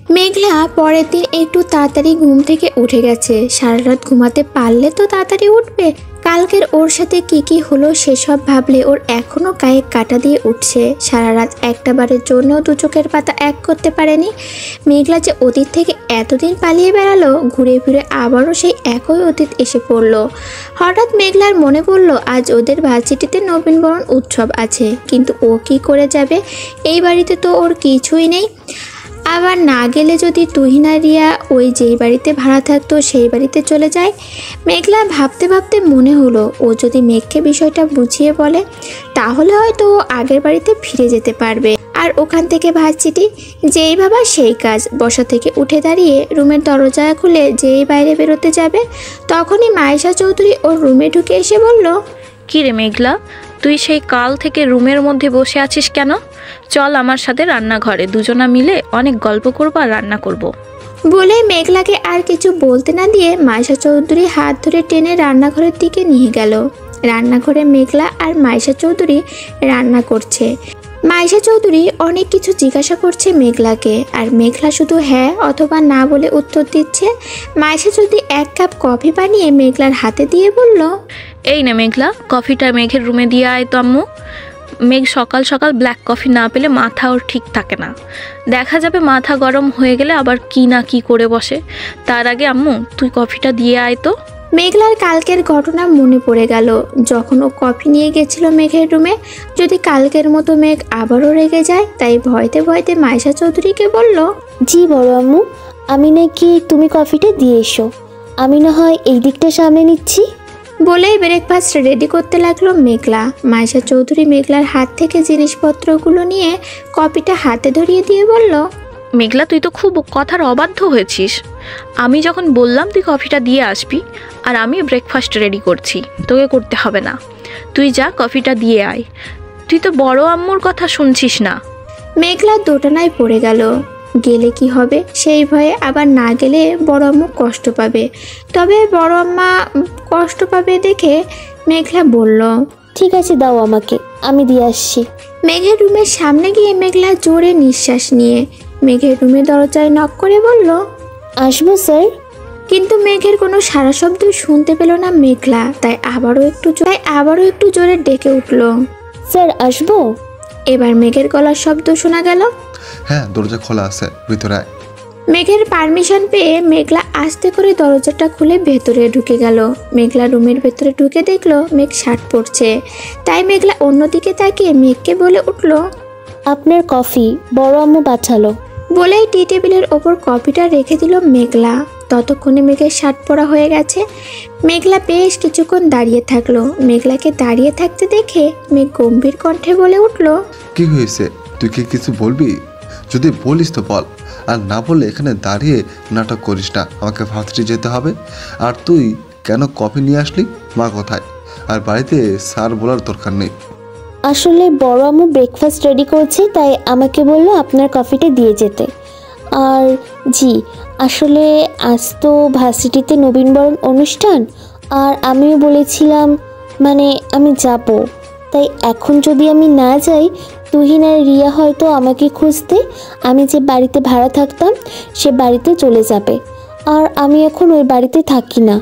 মেঘলা পরের দিন একটু তাড়াতাড়ি ঘুম থেকে উঠে গেছে। সারা রাত ঘুমাতে পারলে তো তাড়াতাড়ি উঠবে। কালকের ওর সাথে কি হলো সেসব ভাবলে ওর এখনো গায়ে কাটা দিয়ে উঠছে। সারা রাত একটা বারের জন্যও দু চোখের পাতা এক করতে পারেনি। মেঘলা যে অতীত থেকে এতদিন পালিয়ে বেড়ালো, ঘুরে ফিরে আবারও সেই একই অতীত এসে পড়লো। হঠাৎ মেঘলার মনে পড়ল আজ ওদের ভার্সিটিতে নবীনবরণ উৎসব আছে, কিন্তু ও কি করে যাবে? এই বাড়িতে তো ওর কিছুই নেই। আবার না গেলে যদি তুহিনা রিয়া ওই যেই বাড়িতে ভাড়া থাকতো সেই বাড়িতে চলে যায়। মেঘলা ভাবতে ভাবতে মনে হলো ও যদি মেঘকে বিষয়টা বুঝিয়ে বলে তাহলে হয়তো ও আগের বাড়িতে ফিরে যেতে পারবে। আর ওখান থেকে ভার্সিটি, যেই ভাবা সেই কাজ। বসা থেকে উঠে দাঁড়িয়ে রুমের দরজা খুলে যেই বাইরে বেরোতে যাবে তখনই মায়েশা চৌধুরী ওর রুমে ঢুকে এসে বলল, কি রে মেঘলা, তুই সেই কাল থেকে রুমের মধ্যে বসে আছিস কেন? চল আমার সাথে রান্নাঘরে, দুজনা মিলে অনেক গল্প করবো আর রান্না করব। বলে মেঘলাকে আর কিছু বলতে না দিয়ে মায়েশা চৌধুরী হাত ধরে টেনে রান্নাঘরের দিকে নিয়ে গেল। রান্নাঘরে মেঘলা আর মায়েশা চৌধুরী রান্না করছে। মায়েশা চৌধুরী অনেক কিছু জিজ্ঞাসা করছে মেঘলাকে, আর মেঘলা শুধু হ্যাঁ অথবা না বলে উত্তর দিচ্ছে। মায়েশা চৌধুরী এক কাপ কফি বানিয়ে মেঘলার হাতে দিয়ে বলল, এই না মেঘলা, কফিটা মেঘের রুমে দিয়ে আয় তো আম্মু। মেঘ সকাল সকাল ব্ল্যাক কফি না পেলে মাথা ওর ঠিক থাকে না, দেখা যাবে মাথা গরম হয়ে গেলে আবার কি না কি করে বসে। তার আগে আম্মু তুই কফিটা দিয়ে আয় তো। মেঘলার কালকের ঘটনা মনে পড়ে গেল, যখন ও কফি নিয়ে গেছিল মেঘের রুমে। যদি কালকের মতো মেঘ আবারও রেগে যায়, তাই ভয়তে ভয়তে মায়েশা চৌধুরীকে বলল, জি বড় আম্মু, আমি নাকি তুমি কফিটা দিয়ে এসো, আমি না হয় এই দিকটা সামনে নিচ্ছি। বলেই ব্রেকফাস্ট রেডি করতে লাগলো মেঘলা। মায়েশা চৌধুরী মেঘলার হাত থেকে জিনিসপত্রগুলো নিয়ে কফিটা হাতে ধরিয়ে দিয়ে বলল, মেঘলা তুই তো খুব কথার অবাধ্য হয়েছিস। আমি যখন বললাম তুই কফিটা দিয়ে আসবি, আর আমি ব্রেকফাস্ট রেডি করছি, তোকে করতে হবে না। তুই যা কফিটা দিয়ে আয়, তুই তো বড় আম্মুর কথা শুনছিস না। মেঘলা দোটানায় পড়ে গেল। গেলে কি হবে সেই ভয়ে, আবার না গেলে বড় আম্মু কষ্ট পাবে। তবে বড় আম্মা কষ্ট পাবে দেখে মেঘলা বলল, ঠিক আছে দাও আমাকে, আমি দিয়ে আসছি। মেঘের রুমের সামনে গিয়ে মেঘলা জোরে নিঃশ্বাস নিয়ে মেঘের রুমের দরজায় নক করে বলল, আসবো স্যার। কিন্তু মেঘের কোনো সারা শব্দ শুনতে পেল না মেঘলা। তাই আবারও একটু জোরে ডেকে উঠল, স্যার আসবো। এবার মেঘের গলার শব্দ শোনা গেল, হ্যাঁ দরজা খোলা আছে, ভিতরে আয়। মেঘের পারমিশন পেয়ে মেঘলা আস্তে করে দরজাটা খুলে ভেতরে ঢুকে গেল। মেঘলা রুমের ভেতরে ঢুকে দেখলো মেঘ শার্ট পরছে। তাই মেঘলা অন্যদিকে তাকিয়ে মেঘকে বলে উঠল, আপনার কফি বড় আম্মু পাঠালো। বলেই টি টেবিলের ওপর কফিটা রেখে দিল মেঘলা। ততক্ষণে মেঘের শার্ট পরা হয়ে গেছে। মেঘলা বেশ কিছুক্ষণ দাঁড়িয়ে থাকলো। মেঘলাকে দাঁড়িয়ে থাকতে দেখে মেঘ গম্ভীর কণ্ঠে বলে উঠল, কি হয়েছে, তুই কি কিছু বলবি? যদি বলিস তো বল, আর না বললে এখানে দাঁড়িয়ে নাটক করিস না। আমাকে ভার্সিটি যেতে হবে। আর তুই কেন কফি নিয়ে আসলি? মা কোথায়? আর বাড়িতে স্যার বলার দরকার নেই। আসলে বড় আম্মু ব্রেকফাস্ট রেডি করছে, তাই আমাকে বললো আপনার কফিটা দিয়ে যেতে। আর জি, আসলে আজ তো ভার্সিটিতে নবীনবরণ অনুষ্ঠান, আর আমিও বলেছিলাম মানে আমি যাব। তাই এখন যদি আমি না যাই, তুহিন আর রিয়া হয়তো আমাকে খুঁজতে আমি যে বাড়িতে ভাড়া থাকতাম সে বাড়িতে চলে যাবে। আর আমি এখন ওই বাড়িতে থাকি না।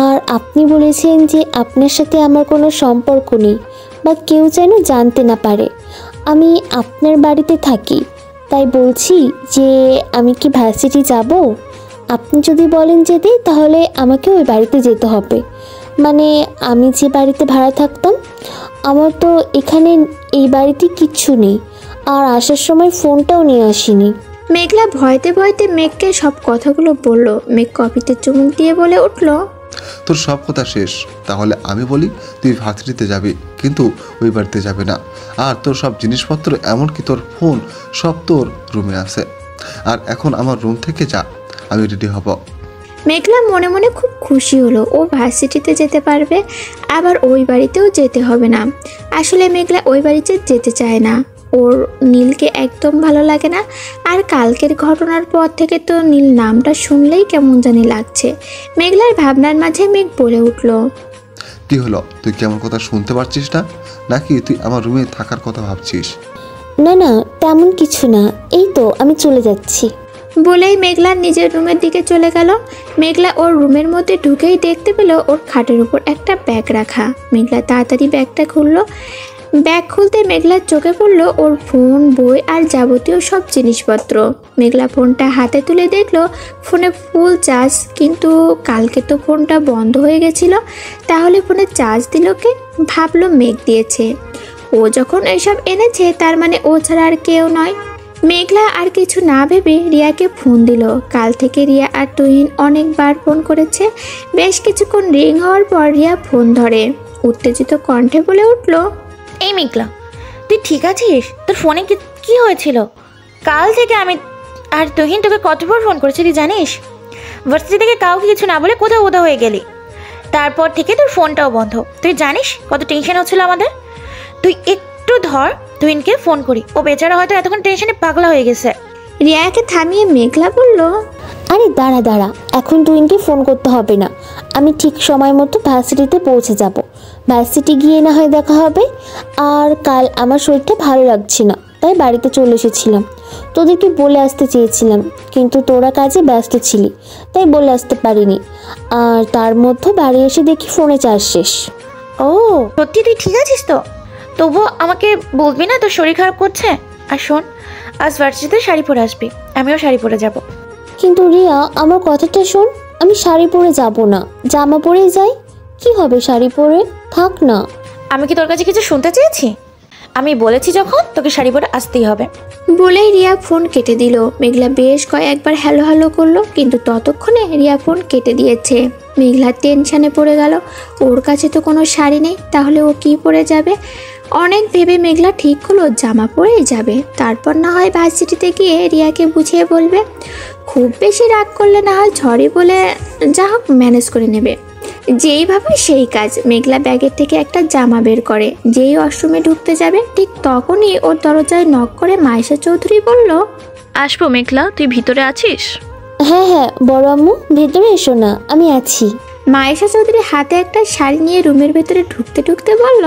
আর আপনি বলেছেন যে আপনার সাথে আমার কোনো সম্পর্ক নেই, বা কেউ যেন জানতে না পারে আমি আপনার বাড়িতে থাকি। তাই বলছি যে আমি কি ভার্সিটি যাব? আপনি যদি বলেন যেতে, তাহলে আমাকে ওই বাড়িতে যেতে হবে। মানে আমি যে বাড়িতে ভাড়া থাকতাম, আমার তো এখানে এই বাড়িতে কিচ্ছু নেই, আর আসার সময় ফোনটাও নিয়ে আসিনি। মেঘলা ভয়তে ভয়তে মেঘকে সব কথাগুলো বলল। মেঘ কফিতে চুমুক দিয়ে বলে উঠল, তোর সব কথা শেষ। তাহলে আমি বলি, তুই ভার্সিটিতে যাবি, কিন্তু ওই বাড়িতে যাবে না। আর তোর সব জিনিসপত্র, এমনকি তোর ফোন, সব তোর রুমে আছে। আর এখন আমার রুম থেকে যা, আমি রেডি হব। মেঘলা মনে মনে খুব খুশি হলো। ও ভার্সিটিতে যেতে পারবে, আবার ওই বাড়িতেও যেতে হবে না। আসলে মেঘলা ওই বাড়িতে যেতে চায় না। ওর নীলকে একদম ভালো লাগে না। আর কালকের ঘটনার পর থেকে তো নীল নামটা শুনলেই কেমন জানি লাগছে। মেঘলার ভাবনার মাঝে মেঘ বলে উঠল, কি হলো, তুই কি আমার কথা শুনতে পারছিস না, নাকি তুই আমার রুমে থাকার কথা ভাবছিস? না না, তেমন কিছু না, এই তো আমি চলে যাচ্ছি। বলেই মেঘলা নিজের রুমের দিকে চলে গেল। মেঘলা ওর রুমের মধ্যে ঢুকেই দেখতে পেল ওর খাটের উপর একটা ব্যাগ রাখা। মেঘলা তাড়াতাড়ি ব্যাগটা খুলল। ব্যাগ খুলতে মেঘলার চোখে পড়ল ওর ফোন, বই আর যাবতীয় সব জিনিসপত্র। মেঘলা ফোনটা হাতে তুলে দেখলো ফোনে ফুল চার্জ, কিন্তু কালকে তো ফোনটা বন্ধ হয়ে গেছিল, তাহলে ফোনে চার্জ দিল কে? ভাবলো মেঘ দিয়েছে। ও যখন এসব এনেছে তার মানে ও ছাড়া আর কেউ নয়। মেঘলা আর কিছু না ভেবে রিয়াকে ফোন দিল। কাল থেকে রিয়া আর তুহিন অনেকবার ফোন করেছে। বেশ কিছুক্ষণ রিং হওয়ার পর রিয়া ফোন ধরে। উত্তেজিত কণ্ঠে বলে উঠল, এই মেঘলা, তুই ঠিক আছিস? তোর ফোনে কি হয়েছিল? কাল থেকে আমি আর তুহিন তোকে কতবার ফোন করেছি তুই জানিস? ভার্সিটি থেকে কাউকে কিছু না বলে কোথাও হয়ে গেলি। তারপর থেকে তোর ফোনটাও বন্ধ। তুই জানিস কত টেনশন হচ্ছিল আমাদের? তুই একটু ধর তুহিনকে ফোন করি, ও বেচারা হয়তো এতক্ষণ টেনশনে পাগলা হয়ে গেছে। রিয়াকে থামিয়ে মেঘলা বলল, আরে দাঁড়া, এখন তুহিনকে ফোন করতে হবে না। আমি ঠিক সময় মতো ভার্সিটিতে পৌঁছে যাব। ভার্সিটি গিয়ে না হয় দেখা হবে। আর কাল আমার শরীরটা ভালো লাগছে না, তাই বাড়িতে চলে এসেছিলাম। তোদেরকে বলে আসতে চেয়েছিলাম, কিন্তু তোরা কাজে ব্যস্ত ছিলি, তাই বলে আসতে পারিনি। আর তার মধ্যে বাড়ি এসে দেখি ফোনে চার্জ শেষ। ও সত্যি তুই ঠিক আছিস তো? তবুও আমাকে বলবি না তোর শরীর খারাপ করছে? আর শোন, আজ ভার্সিটিতে শাড়ি পরে আসবি, আমিও শাড়ি পরে যাব। কিন্তু রিয়া, আমার কথাটা শোন, আমি শাড়ি পরে যাব না, জামা পরেই যাই। কি হবে শাড়ি পরে? থাক না। আমি কি তোর কাছে কিছু শুনতে চেয়েছি? আমি বলেছি যখন তোকে শাড়ি পরে আসতেই হবে। বলেই রিয়া ফোন কেটে দিল। মেঘলা বেশ কয়েকবার হ্যালো হ্যালো করলো, কিন্তু ততক্ষণে রিয়া ফোন কেটে দিয়েছে। মেঘলা টেনশানে পড়ে গেল। ওর কাছে তো কোনো শাড়ি নেই, তাহলে ও কি পরে যাবে? অনেক ভেবে মেঘলা ঠিক হলো জামা পরেই যাবে। তারপর না হয় ভার্সিটিতে গিয়ে রিয়াকে বুঝিয়ে বলবে। খুব বেশি রাগ করলে না হয় ঝড়ি বলে যা হোক ম্যানেজ করে নেবে। যেই ভাবে সেই কাজ। মেঘলা ব্যাগের থেকে একটা জামা বের করে। যেই ওয়াশরুমে ঢুকতে যাবে ঠিক তখনই ওর দরজায় নক করে মায়েশা চৌধুরী বলল, আসবো মেঘলা, তুই ভিতরে আছিস? হ্যাঁ, বড় আম্মু ভেতরে এসো না, আমি আছি। মায়েশা চৌধুরী হাতে একটা শাড়ি নিয়ে রুমের ভেতরে ঢুকতে ঢুকতে বলল,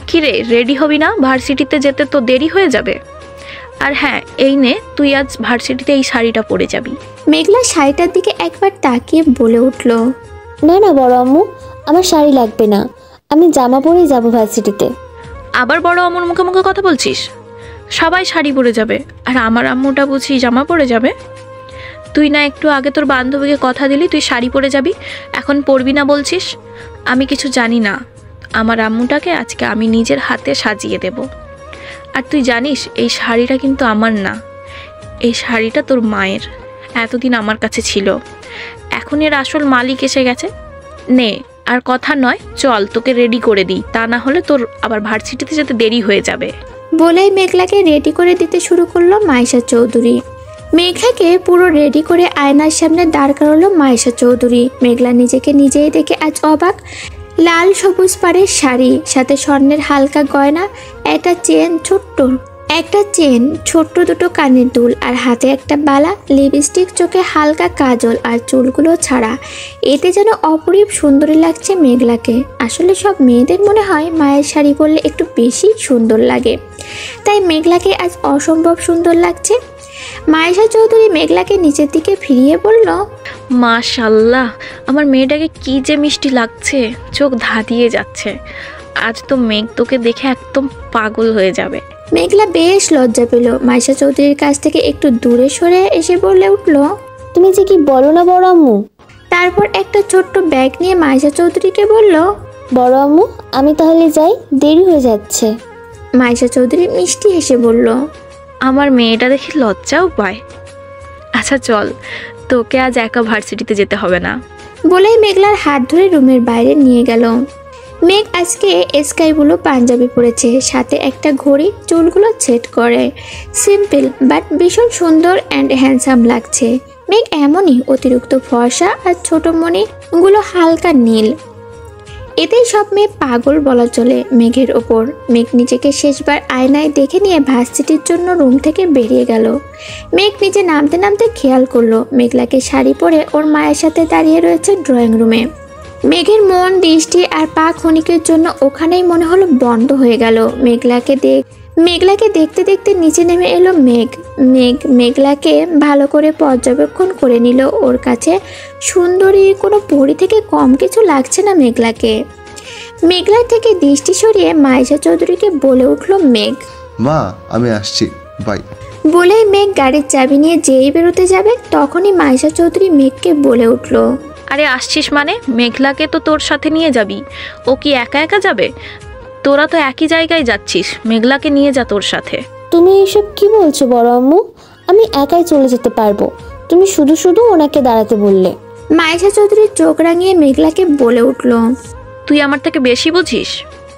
কিরে, রেডি হবি না? ভার্সিটিতে যেতে তো দেরি হয়ে যাবে। আর হ্যাঁ, এই নে, তুই আজ ভার্সিটিতে এই শাড়িটা পরে যাবি। মেঘলা শাড়িটার দিকে একবার তাকিয়ে বলে উঠল, না বড় আম্মু, আমার শাড়ি লাগবে না, আমি জামা পরেই যাব ভার্সিটিতে। আবার বড় আম্মুর মুখে মুখে কথা বলছিস? সবাই শাড়ি পরে যাবে, আর আমার আম্মুটা বুঝি জামা পরে যাবে? তুই না একটু আগে তোর বান্ধবীকে কথা দিলি তুই শাড়ি পরে যাবি, এখন পরবি না বলছিস? আমি কিছু জানি না। আমার আম্মুটাকে আজকে আমি নিজের হাতে সাজিয়ে দেব। আর তুই জানিস এই শাড়িটা কিন্তু আমার না, এই শাড়িটা তোর মায়ের। এতদিন আমার কাছে ছিল, এখন এর আসল মালিক এসে গেছে। নে, আর কথা নয়, চল তোকে রেডি করে দিই, তা না হলে তোর আবার ভার্সিটিতে যেতে দেরি হয়ে যাবে। বলেই মেঘলাকে রেডি করে দিতে শুরু করলো মায়েশা চৌধুরী। মেঘলাকে পুরো রেডি করে আয়নার সামনে দাঁড় করালো মায়েশা চৌধুরী। মেঘলা নিজেকে নিজেই দেখে আজ অবাক। লাল সবুজ পাড়ের শাড়ি, সাথে স্বর্ণের হালকা গয়না, একটা চেন, ছোট্ট দুটো কানের দুল, আর হাতে একটা বালা, লিপস্টিক, চোখে হালকা কাজল, আর চুলগুলো ছাড়া। এতে যেন অপরূপ সুন্দরী লাগছে মেঘলাকে। আসলে সব মেয়েদের মনে হয় মায়ের শাড়ি পরলে একটু বেশি সুন্দর লাগে, তাই মেঘলাকে আজ অসম্ভব সুন্দর লাগছে। মায়েশা চৌধুরী মেঘলাকে নিচের দিকে ফিরিয়ে বলল, মাশাল্লাহ, আমার মেয়েটাকে কি যে মিষ্টি লাগছে, চোখ ধাঁধিয়ে যাচ্ছে। আজ তো মেঘ তোকে দেখে একদম পাগল হয়ে যাবে। মেঘলা বেশ লজ্জা পেল। মায়েশা চৌধুরীর কাছ থেকে একটু দূরে সরে এসে বলে উঠল, তুমি যে কি বলো না বড় আম্মু। তারপর একটা ছোট্ট ব্যাগ নিয়ে মায়েশা চৌধুরীকে বলল, বড় আম্মু, আমি তাহলে যাই, দেরি হয়ে যাচ্ছে। মায়েশা চৌধুরী মিষ্টি হেসে বলল, আমার মেয়েটা দেখে লজ্জাও পায়। আচ্ছা চল, তোকে আজ একা ভার্সিটিতে যেতে হবে না। বলেই মেঘলার হাত ধরে রুমের বাইরে নিয়ে গেল। মেঘ আজকে স্কাই ব্লু পাঞ্জাবি পরেছে, সাথে একটা ঘড়ি, চুলগুলো সেট করে। সিম্পল বাট ভীষণ সুন্দর অ্যান্ড হ্যান্ডসাম লাগছে। মেঘ এমনই, অতিরিক্ত ফর্সা আর ছোট মণিগুলো হালকা নীল। এতেই সব মেয়ে পাগল বলা চলে মেঘের ওপর। মেঘ নিজেকে শেষবার আয়নায় দেখে নিয়ে ভার্সিটির জন্য রুম থেকে বেরিয়ে গেল। মেঘ নিচে নামতে নামতে খেয়াল করলো মেঘলাকে শাড়ি পরে ওর মায়ের সাথে দাঁড়িয়ে রয়েছে ড্রয়িং রুমে। মেঘের মন, দৃষ্টি আর পা ক্ষণিকের জন্য ওখানেই মনে হলো বন্ধ হয়ে গেল। মেঘলাকে দেখতে দেখতে নিচে নেমে এলো মেঘ। মেঘলাকে ভালো করে পর্যবেক্ষণ করে নিল। ওর কাছে সুন্দরী কোনো পরী থেকে কম কিছু লাগছে না মেঘলাকে। মেঘলার থেকে দৃষ্টি সরিয়ে মাইশা চৌধুরীকে বলে উঠল মেঘ। মা আমি আসছি, বাই। বলেই মেঘ গাড়ির চাবি নিয়ে যেই বেরোতে যাবে তখনই মাইশা চৌধুরী মেঘকে বলে উঠল। আরে আসছিস মানে? মেঘলাকে তো তোর সাথে নিয়ে যাবি, ও কি একা একা যাবে? তোরা তো একই জায়গায় যাচ্ছিস, মেঘলাকে নিয়ে যা তোর সাথে। তুমি এসব কি বলছো বড় আম্মু? আমি একাই চলে যেতে পারবো, তুমি শুধু শুধু ওনাকে দাঁড়াতে বললে। মাইশা চৌধুরীর চোখ রাঙিয়ে মেঘলাকে বলে উঠল। তুই আমার থেকে বেশি বুঝিস?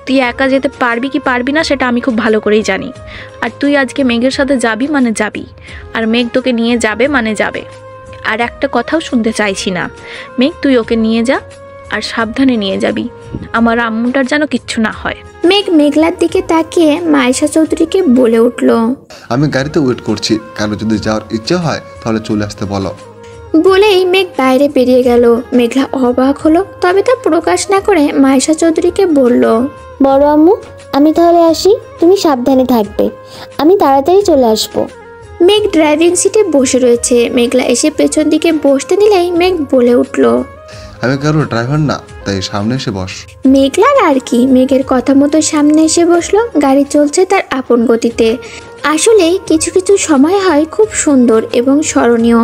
তুই একা যেতে পারবি কি পারবি না সেটা আমি খুব ভালো করেই জানি। আর তুই আজকে মেঘের সাথে যাবি মানে যাবি, আর মেঘ তোকে নিয়ে যাবে মানে যাবে। আর একটা কথাও শুনতে চাইছি না। মেঘ তুই ওকে নিয়ে যা, আর সাবধানে নিয়ে যাবি, আমার আম্মুটার যেন কিচ্ছু না হয়। মেঘ মেঘলার দিকে তাকিয়ে মাইশা চৌধুরীকে বলে উঠল। আমি গাড়িতে ওয়েট করছি, কারো যদি যাওয়ার ইচ্ছে হয় তাহলে চলে আসতে বলো। বলেই মেঘ বাইরে বেরিয়ে গেল। মেঘলা অবাক হলো, তবে তা প্রকাশ না করে মাইশা চৌধুরীকে বলল। বড় আম্মু আমি তাহলে আসি, তুমি সাবধানে থাকবে, আমি তাড়াতাড়ি চলে আসবো। মেঘ ড্রাইভিং সিটে বসে রয়েছে। মেঘলা এসে পেছন দিকে বসতে নিলেই মেঘ বলে উঠল। আমি কারো ড্রাইভার না, তাই সামনে এসে বস। মেঘলার আর কি, মেঘের কথা মতো সামনে এসে বসলো। গাড়ি চলছে তার আপন গতিতে। আসলে কিছু কিছু সময় হয় খুব সুন্দর এবং স্মরণীয়।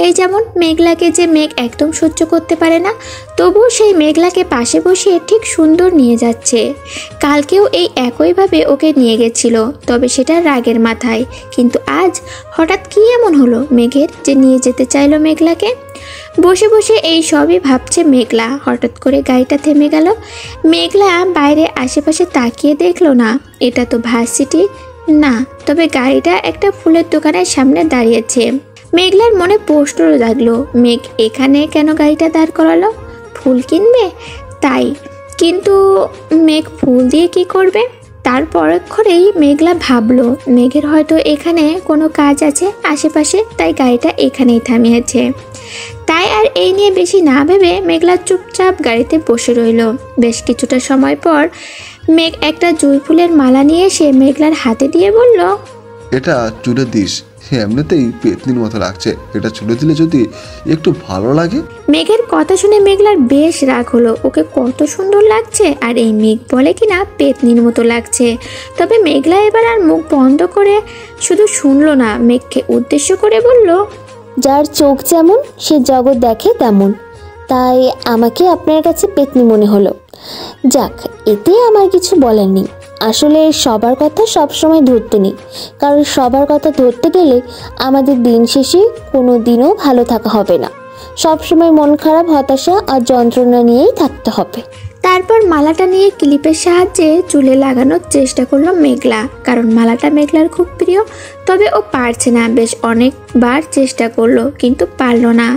এই যেমন মেঘলাকে যে মেঘ একদম সহ্য করতে পারে না, তবুও সেই মেঘলাকে পাশে বসিয়ে ঠিক সুন্দর নিয়ে যাচ্ছে। কালকেও এই একইভাবে ওকে নিয়ে গেছিল, তবে সেটা রাগের মাথায়। কিন্তু আজ হঠাৎ কী এমন হলো মেঘের যে নিয়ে যেতে চাইলো মেঘলাকে? বসে বসে এই সবই ভাবছে মেঘলা। হঠাৎ করে গাড়িটা থেমে গেল। মেঘলা বাইরে আশেপাশে তাকিয়ে দেখলো না এটা তো ভার্সিটি না, তবে গাড়িটা একটা ফুলের দোকানের সামনে দাঁড়িয়েছে। মেঘলার মনে প্রশ্ন জাগলো, মেঘ এখানে কেন গাড়িটা দাঁড় করালো? ফুল কিনবে তাই, কিন্তু মেঘ ফুল দিয়ে কি করবে? তার পরক্ষণেই মেঘলা ভাবলো মেঘের হয়তো এখানে কোনো কাজ আছে আশেপাশে, তাই গাড়িটা এখানেই থামিয়েছে। তাই আর এই নিয়ে বেশি না ভেবে মেঘলা চুপচাপ গাড়িতে বসে রইল। বেশ কিছুটা সময় পর মেঘ একটা জুঁই ফুলের মালা নিয়ে এসে মেঘলার হাতে দিয়ে বলল। এটা চুলে দিস, এমনিতেই পেতনির মতো লাগছে, এটা চুলে দিলে যদি একটু ভালো লাগে। মেঘের কথা শুনে মেঘলার বেশ রাগ হলো। ওকে কত সুন্দর লাগছে, আর এই মেঘ বলে কিনা পেতনির মতো লাগছে। তবে মেঘলা এবার আর মুখ বন্ধ করে শুধু শুনলো না, মেঘকে উদ্দেশ্য করে বলল। যার চোখ যেমন সে জগৎ দেখে তেমন, তাই আমাকে আপনার কাছে পেতনি মনে হলো। যাক, এতে আমার কিছু বলার নেই। আসলে সবার কথা সবসময় ধরতে নেই, কারণ সবার কথা ধরতে গেলে আমাদের দিন শেষে কোনো দিনও ভালো থাকা হবে না। সবসময় মন খারাপ, হতাশা আর যন্ত্রণা নিয়েই থাকতে হবে। তারপর মালাটা নিয়ে ক্লিপের সাহায্যে চুলে লাগানোর চেষ্টা করলো মেঘলা, কারণ মালাটা মেঘলার খুব প্রিয়। তবে ও পারছে না, বেশ অনেকবার চেষ্টা করলো কিন্তু পারলো না।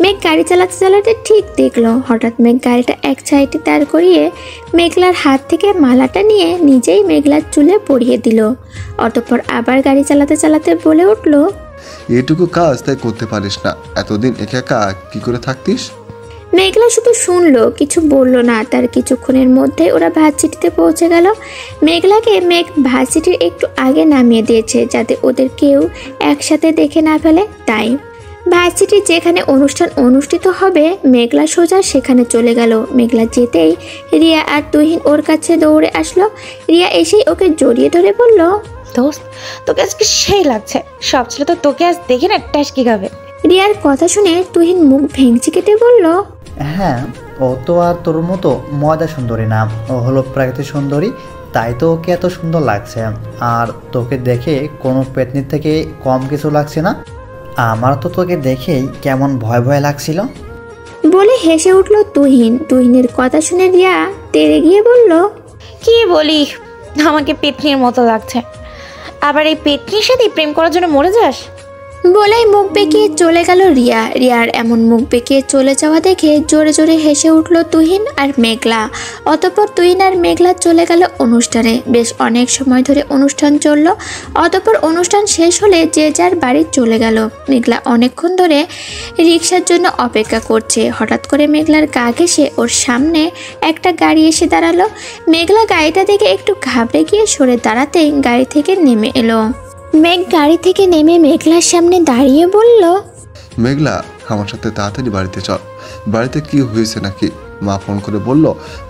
মেঘ গাড়ি চালাতে চালাতে ঠিক দেখলো হঠাৎ মেঘ গাড়িটা এক সাইডে দাঁড় করিয়ে মেঘলার হাত থেকে মালাটা নিয়ে নিজেই মেঘলার চুলে পরিয়ে দিল। অতঃপর আবার গাড়ি চালাতে চালাতে বলে উঠল। এটুকু কাজ তাই করতে পারিস না, এতদিন একা একা কি করে থাকতিস? মেঘলা শুধু শুনলো, কিছু বলল না। তার কিছুক্ষণের মধ্যে ওরা ভার্সিটিতে পৌঁছে গেল। মেঘলাকে মেঘ ভার্সিটির একটু আগে নামিয়ে দিয়েছে যাতে ওদের কেউ একসাথে দেখে না ফেলে। তাই ভার্সিটির যেখানে অনুষ্ঠান অনুষ্ঠিত হবে মেঘলা সোজা সেখানে চলে গেল। মেঘলা যেতেই রিয়া আর তুহিন ওর কাছে দৌড়ে আসলো। রিয়া এসেই ওকে জড়িয়ে ধরে বলল। দোস্ত তোকে আজকে সেই লাগছে, সব ছেলে তো তোকে আজ দেখে না ট্যাসকি খাবে। রিয়ার কথা শুনে তুহিন মুখ ভেঙচি কেটে বলল। হ্যাঁ, ও তো আর তোর মতো ময়দা সুন্দরী না, ও হলো প্রাকৃতিক সুন্দরী, তাই তো ওকে এত সুন্দর লাগছে। আর তোকে দেখে কোনো পেতনির থেকে কম কিছু লাগছে না। আমার তো তোকে দেখেই কেমন ভয় ভয় লাগছিল। বলে হেসে উঠল তুহিন। তুহিনের কথা শুনে রিয়া তেড়ে গিয়ে বলল। কি বলি, আমাকে পেতনির মতো লাগছে। আবার এই পেতনির সাথে প্রেম করার জন্য মরে যাস? বলেই মুখ বেঁকিয়ে চলে গেল রিয়া। রিয়ার এমন মুখ বেঁকিয়ে চলে যাওয়া দেখে জোরে জোরে হেসে উঠল তুহিন আর মেঘলা। অতঃপর তুহিন আর মেঘলা চলে গেল অনুষ্ঠানে। বেশ অনেক সময় ধরে অনুষ্ঠান চলল। অতঃপর অনুষ্ঠান শেষ হলে যে যার বাড়ি চলে গেল। মেঘলা অনেকক্ষণ ধরে রিক্সার জন্য অপেক্ষা করছে। হঠাৎ করে মেঘলার গা ঘেঁষে ওর সামনে একটা গাড়ি এসে দাঁড়ালো। মেঘলা গাড়িটা দেখে একটু ঘাবড়ে গিয়ে সরে দাঁড়াতেই গাড়ি থেকে নেমে এলো। মেঘ গাড়ি থেকে নেমে মেঘলার সামনে দাঁড়িয়ে বলল, মেঘলা, আমার সাথে তাড়াতাড়ি বাড়িতে চল। বাড়িতে কি হয়েছে নাকি? মা ফোন করে বলল।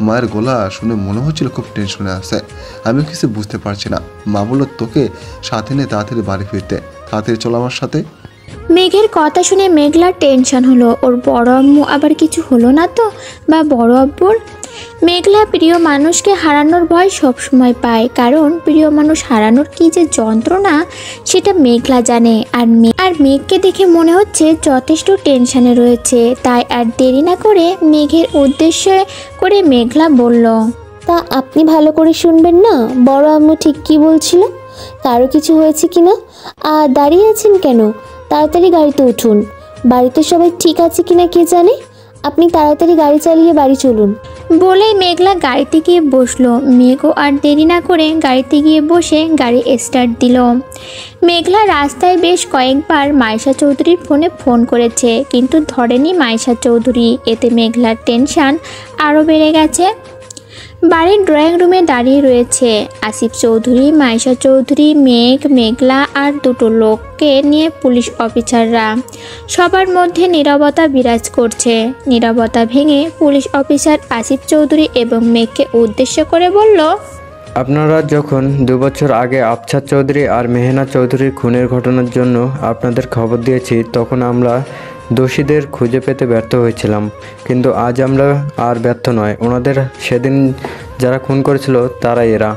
মায়ের গলা শুনে মনে হচ্ছিল খুব টেনশনে আছে। আমি কিছু বুঝতে পারছি না। মা বলল তোকে সাথে নিয়ে তাড়াতাড়ি বাড়ি ফিরতে। তাড়াতাড়ি চল আমার সাথে। মেঘের কথা শুনে মেঘলার টেনশন হলো। ওর বড় আম্মু আবার কিছু হলো না তো, বা বড় আব্বুর? মেঘলা প্রিয় মানুষকে হারানোর ভয় সবসময় পায়, কারণ প্রিয় মানুষ হারানোর কি যে যন্ত্রণা সেটা মেঘলা জানে। আর মেঘকে দেখে মনে হচ্ছে যথেষ্ট টেনশনে রয়েছে। তাই আর দেরি না করে মেঘের উদ্দেশ্যে করে মেঘলা বলল, তা আপনি ভালো করে শুনবেন না, বড় আম্মু ঠিক কি বলছিল? কারো কিছু হয়েছে কিনা? আর দাঁড়িয়ে আছেন কেন? তাড়াতাড়ি গাড়িতে উঠুন। বাড়িতে সবাই ঠিক আছে কিনা কে জানে। আপনি তাড়াতাড়ি গাড়ি চালিয়ে বাড়ি চলুন। বলেই মেঘলা গাড়িতে গিয়ে বসলো। মেঘও আর দেরি না করে গাড়িতে গিয়ে বসে গাড়ি স্টার্ট দিল। মেঘলা রাস্তায় বেশ কয়েকবার মাইশা চৌধুরীর ফোনে ফোন করেছে, কিন্তু ধরেনি মাইশা চৌধুরী। এতে মেঘলার টেনশন আরও বেড়ে গেছে। বাড়ির ড্রয়িং রুমে দাঁড়িয়ে রয়েছে আসিফ চৌধুরী, মাইশা চৌধুরী, মেঘলা আর দুটো লোককে নিয়ে পুলিশ অফিসাররা। সবার মধ্যে নীরবতা বিরাজ করছে। নীরবতা ভেঙে পুলিশ অফিসার আসিফ চৌধুরী এবং মেঘকে উদ্দেশ্য করে বলল, আপনারা যখন 2 বছর আগে আফছার চৌধুরী আর মেহনা চৌধুরীর খুনের ঘটনার জন্য আপনাদের খবর দিয়েছি, তখন আমরা দোষীদের খুঁজে পেতে ব্যর্থ হয়েছিলাম। কিন্তু আজ আমরা আর ব্যর্থ নয়। ওনাদের সেদিন যারা খুন করেছিল তারাই এরা।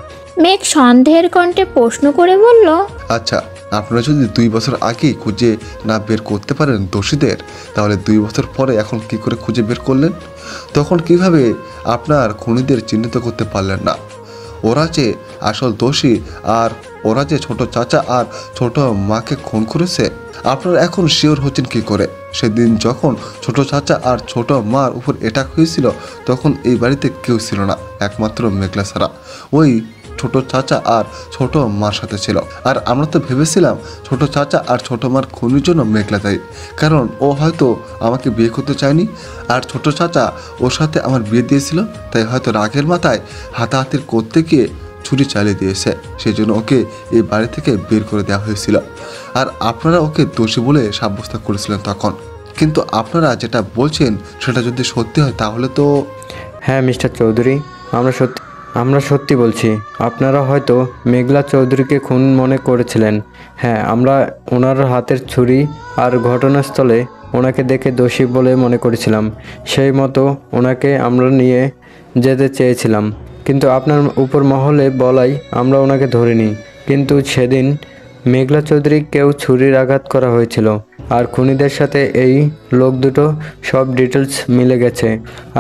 মেঘ সন্দেহের কণ্ঠে প্রশ্ন করে বলল, আচ্ছা, আপনারা যদি 2 বছর আগেই খুঁজে না বের করতে পারেন দোষীদের, তাহলে 2 বছর পরে এখন কি করে খুঁজে বের করলেন? তখন কিভাবে আপনার খুনিদের চিহ্নিত করতে পারলেন না? ওরা যে আসল দোষী, আর ওরা যে ছোট চাচা আর ছোট মাকে খুন করেছে, আপনারা এখন শিওর হচ্ছেন কি করে? সেদিন যখন ছোট চাচা আর ছোট মার উপর অ্যাটাক হয়েছিল, তখন এই বাড়িতে কেউ ছিল না, একমাত্র মেঘলা ছাড়া। ওই ছোট চাচা আর ছোট মার সাথে ছিল। আর আমরা তো ভেবেছিলাম ছোট চাচা আর ছোট মার খুনির জন্য মেঘলা দায়ী, কারণ ও হয়তো আমাকে বিয়ে করতে চায়নি, আর ছোট চাচা ওর সাথে আমার বিয়ে দিয়েছিল। তাই হয়তো রাগের মাথায় হাতাহাতির করতে গিয়ে ছুরি চালিয়ে দিয়েছে। সেই জন্য ওকে এই বাড়ি থেকে বের করে দেওয়া হয়েছিল। আর আপনারা ওকে দোষী বলে সাব্যস্ত করেছিলেন তখন। কিন্তু আপনারা যেটা বলছেন সেটা যদি সত্যি হয়, তাহলে তো... হ্যাঁ মিস্টার চৌধুরী, আমরা সত্যি বলছি। আপনারা হয়তো মেঘলা চৌধুরীকে খুন মনে করেছিলেন। হ্যাঁ, আমরা ওনার হাতের ছুরি আর ঘটনাস্থলে ওনাকে দেখে দোষী বলে মনে করেছিলাম। সেই মতো ওনাকে আমরা নিয়ে যেতে চেয়েছিলাম, কিন্তু আপনার উপর মহলে বলাই আমরা ওনাকে ধরিনি। কিন্তু সেদিন মেঘলা চৌধুরীকেও ছুরির আঘাত করা হয়েছিল, আর খুনিদের সাথে এই লোক দুটো সব ডিটেলস মিলে গেছে।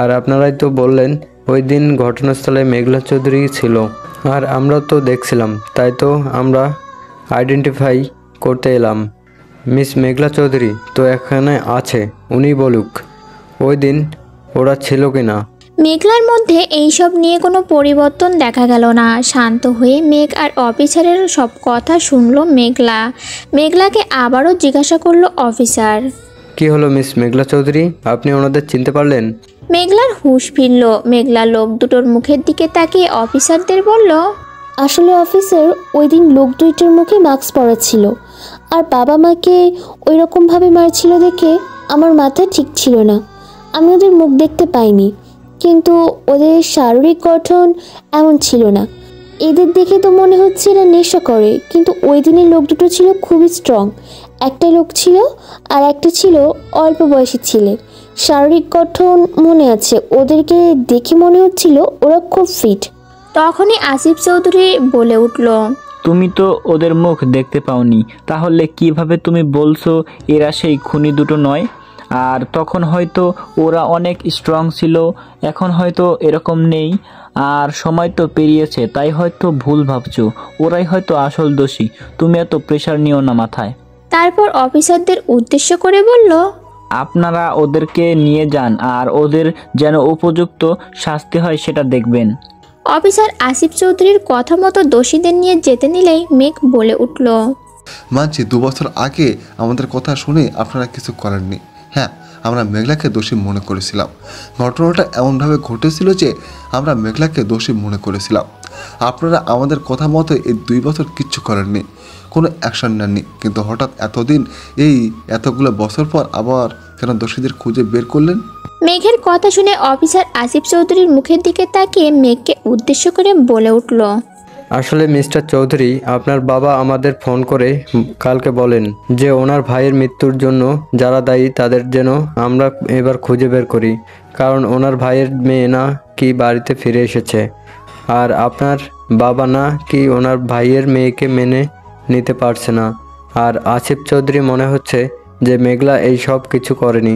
আর আপনারাই তো বললেন ওই দিন ঘটনাস্থলে মেঘলা চৌধুরী ছিল, আর আমরা তো দেখছিলাম। তাই তো আমরা আইডেন্টিফাই করতে এলাম। মিস মেঘলা চৌধুরী তো এখানে আছে, উনি বলুক ওই দিন ওরা ছিল কিনা। মেঘলার মধ্যে এইসব নিয়ে কোনো পরিবর্তন দেখা গেল না। শান্ত হয়ে মেঘ আর অফিসারের সব কথা শুনলো মেঘলা। মেঘলাকে আবারও জিজ্ঞাসা করলো অফিসার, কি হলো মিস মেঘলা চৌধুরী, আপনি ওনাদের চিনতে পারলেন? মেঘলার হুঁশ ফিরল। মেঘলা লোক দুটোর মুখের দিকে তাকিয়ে অফিসারদের বলল, আসলে অফিসার, ওই দিন লোক দুইটার মুখে মাস্ক পরা ছিল, আর বাবা মাকে ওই রকমভাবে মারছিল দেখে আমার মাথা ঠিক ছিল না। আমি ওদের মুখ দেখতে পাইনি, কিন্তু ওদের শারীরিক গঠন এমন ছিল না। এদের দেখে তো মনে হচ্ছে না নেশা করে, কিন্তু ওই দিনের লোক দুটো ছিল খুবই স্ট্রং। একটা লোক ছিল আর একটা ছিল অল্প বয়সী ছেলে। শারীরিক গঠন মনে আছে, ওদেরকে দেখে মনে হচ্ছিল ওরা খুব ফিট। তখনই আসিফ চৌধুরী বলে উঠল, তুমি তো ওদের মুখ দেখতে পাওনি, তাহলে কিভাবে তুমি বলছো এরা সেই খুনি দুটো নয়? আর তখন হয়তো ওরা অনেক স্ট্রং ছিল, এখন হয়তো এরকম নেই। আর সময় তো পেরিয়েছে, তাই হয়তো ভুল ভাবছো। ওরাই হয়তো আসল দোষী। তুমি এত প্রেশার নিও না মাথায়। তারপর অফিসারদের উদ্দেশ্য করে বলল, আপনারা ওদেরকে নিয়ে যান আর ওদের যেন উপযুক্ত শাস্তি হয় সেটা দেখবেন। অফিসার আসিফ চৌধুরীর কথা মতো দোষীদের নিয়ে যেতে নিলেই মেঘ বলে উঠল, মানছি 2 বছর আগে আমাদের কথা শুনে আপনারা কিছু করেননি। হ্যাঁ, আমরা মেঘলাকে দোষী মনে করেছিলাম। ঘটনাটা এমনভাবে ঘটেছিল যে আমরা মেঘলাকে দোষী মনে করেছিলাম। আপনারা আমাদের কথা মতো এই 2 বছর কিচ্ছু করেননি, কোনো অ্যাকশন নেননি। কিন্তু হঠাৎ এতগুলো বছর পর আবার কেন দোষীদের খুঁজে বের করলেন? মেঘের কথা শুনে অফিসার আসিফ চৌধুরীর মুখের দিকে তাকিয়ে মেঘকে উদ্দেশ্য করে বলে উঠল, আসলে মিস্টার চৌধুরী, আপনার বাবা আমাদের ফোন করে কালকে বলেন যে ওনার ভাইয়ের মৃত্যুর জন্য যারা দায়ী তাদের যেন আমরা এবার খুঁজে বের করি, কারণ ওনার ভাইয়ের মেয়ে না কি বাড়িতে ফিরে এসেছে, আর আপনার বাবা না কি ওনার ভাইয়ের মেয়েকে মেনে নিতে পারছে না। আর আসিফ চৌধুরী মনে হচ্ছে যে মেঘলা এই সব কিছু করেনি।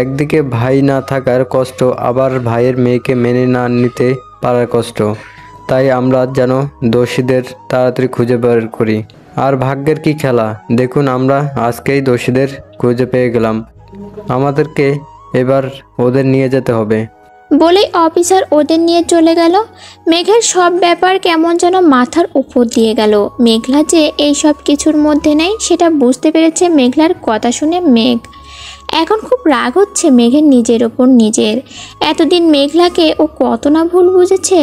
একদিকে ভাই না থাকার কষ্ট, আবার ভাইয়ের মেয়েকে মেনে না নিতে পারার কষ্ট। তাই আমরা যেন দোষীদের তাড়াতাড়ি খুঁজে বের করি। আর ভাগ্যের কি খেলা, দেখুন আমরা আজকেই দোষীদের খুঁজে পেয়ে গেলাম। আমাদেরকে এবার ওদের নিয়ে যেতে হবে। বলেই অফিসার ওদের নিয়ে চলে গেল। মেঘের সব ব্যাপার কেমন যেন মাথার উপর দিয়ে গেল। মেঘলা যে এই সব কিছুর মধ্যে নেই সেটা বুঝতে পেরেছে মেঘলার কথা শুনে মেঘ। এখন খুব রাগ হচ্ছে মেঘের নিজের ওপর নিজের। এতদিন মেঘলাকে ও কত না ভুল বুঝেছে,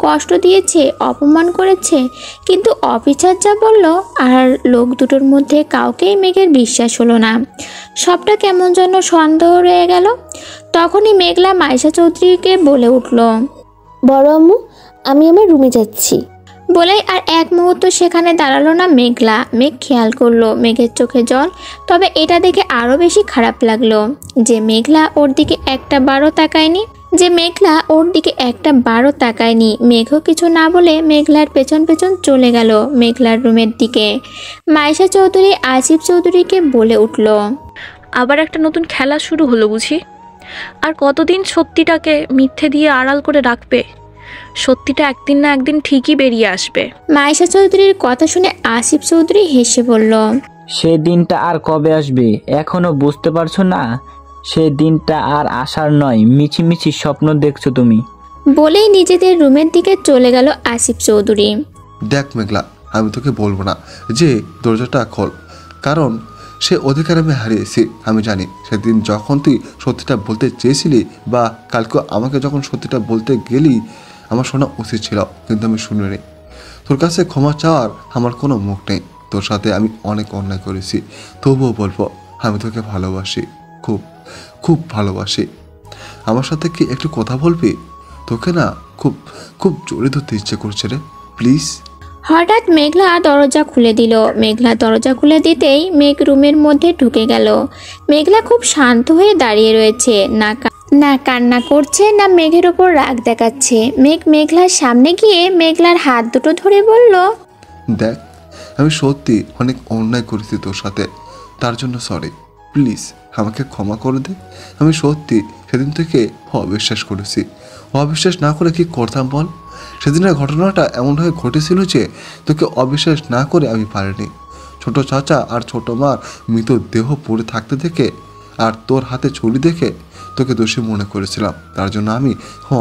কষ্ট দিয়েছে, অপমান করেছে, কিন্তু অফিসার যা বলল আর লোক দুটোর মধ্যে কাউকেই মেঘের বিশ্বাস হলো না। সবটা কেমন যেন সন্দেহ রয়ে গেল। তখনই মেঘলা মাইশা চৌধুরীকে বলে উঠল, বড় আম্মু, আমি আমার রুমে যাচ্ছি। বলেই আর এক মুহূর্ত সেখানে দাঁড়ালো না মেঘলা। মেঘ খেয়াল করলো মেঘের চোখে জল। তবে এটা দেখে আরও বেশি খারাপ লাগলো যে মেঘলা ওর দিকে একটা বারো তাকায়নি। মেঘও কিছু না বলে মেঘলার পেছন পেছন চলে গেল মেঘলার রুমের দিকে। মাইশা চৌধুরী আসিফ চৌধুরীকে বলে উঠল, আবার একটা নতুন খেলা শুরু হলো বুঝি? আর কতদিন সত্যিটাকে মিথ্যে দিয়ে আড়াল করে রাখবে? সত্যিটা একদিন না একদিন ঠিকই বেরিয়ে আসবে। মাইশা চৌধুরীর কথা শুনে আসিফ চৌধুরী হেসে বলল, সে দিনটা আর কবে আসবে এখনো বুঝতে পারছো না? সে দিনটা আর আসার নয়, মিছিমিছি স্বপ্ন দেখছো তুমি। বলেই নিজেদের রুমের দিকে চলে গেল আসিফ চৌধুরী। দেখ মেঘলা, আমি তোকে বলবো না যে দরজাটা খোল, কারণ সে অধিকার আমি হারিয়েছি। আমি জানি সেদিন যখন তুই সত্যিটা বলতে চেয়েছিলি বা কালকে আমাকে যখন সত্যিটা বলতে গেলি আমার শোনা উচিত ছিল, কিন্তু আমি শুনিনি। তোর কাছে ক্ষমা চাওয়ার আমার কোনো মুখ নেই। তোর সাথে আমি অনেক অন্যায় করেছি, তবুও বলবো আমি তোকে ভালোবাসি, খুব খুব ভালোবাসি। আমার সাথে কি একটু কথা বলবি? তোকে না খুব খুব জোরে ধরতে ইচ্ছে করছে রে, প্লিজ। হঠাৎ মেঘলা দরজা খুলে দিল। মেঘলা দরজা খুলে দিতেই মেঘ রুমের মধ্যে ঢুকে গেল। মেঘলা খুব শান্ত হয়ে দাঁড়িয়ে রয়েছে, না কান্না করছে না মেঘের ওপর রাগ দেখাচ্ছে। মেঘলার সামনে গিয়ে মেঘলার হাত দুটো ধরে বলল, দেখ, আমি সত্যি অনেক অন্যায় করেছি তোর সাথে, তার জন্য সরি, প্লিজ আমাকে ক্ষমা করে দে। আমি সত্যি সেদিন থেকে অবিশ্বাস করেছি। অবিশ্বাস না করে কি করতাম বল? সেদিনের ঘটনাটা এমনভাবে ঘটেছিল যে তোকে অবিশ্বাস না করে আমি পারিনি। ছোট চাচা আর ছোট মার মৃত দেহ পড়ে থাকতে দেখে আর তোর হাতে ছুরি দেখে তোকে দোষী মনে করেছিলাম। তার জন্য আমি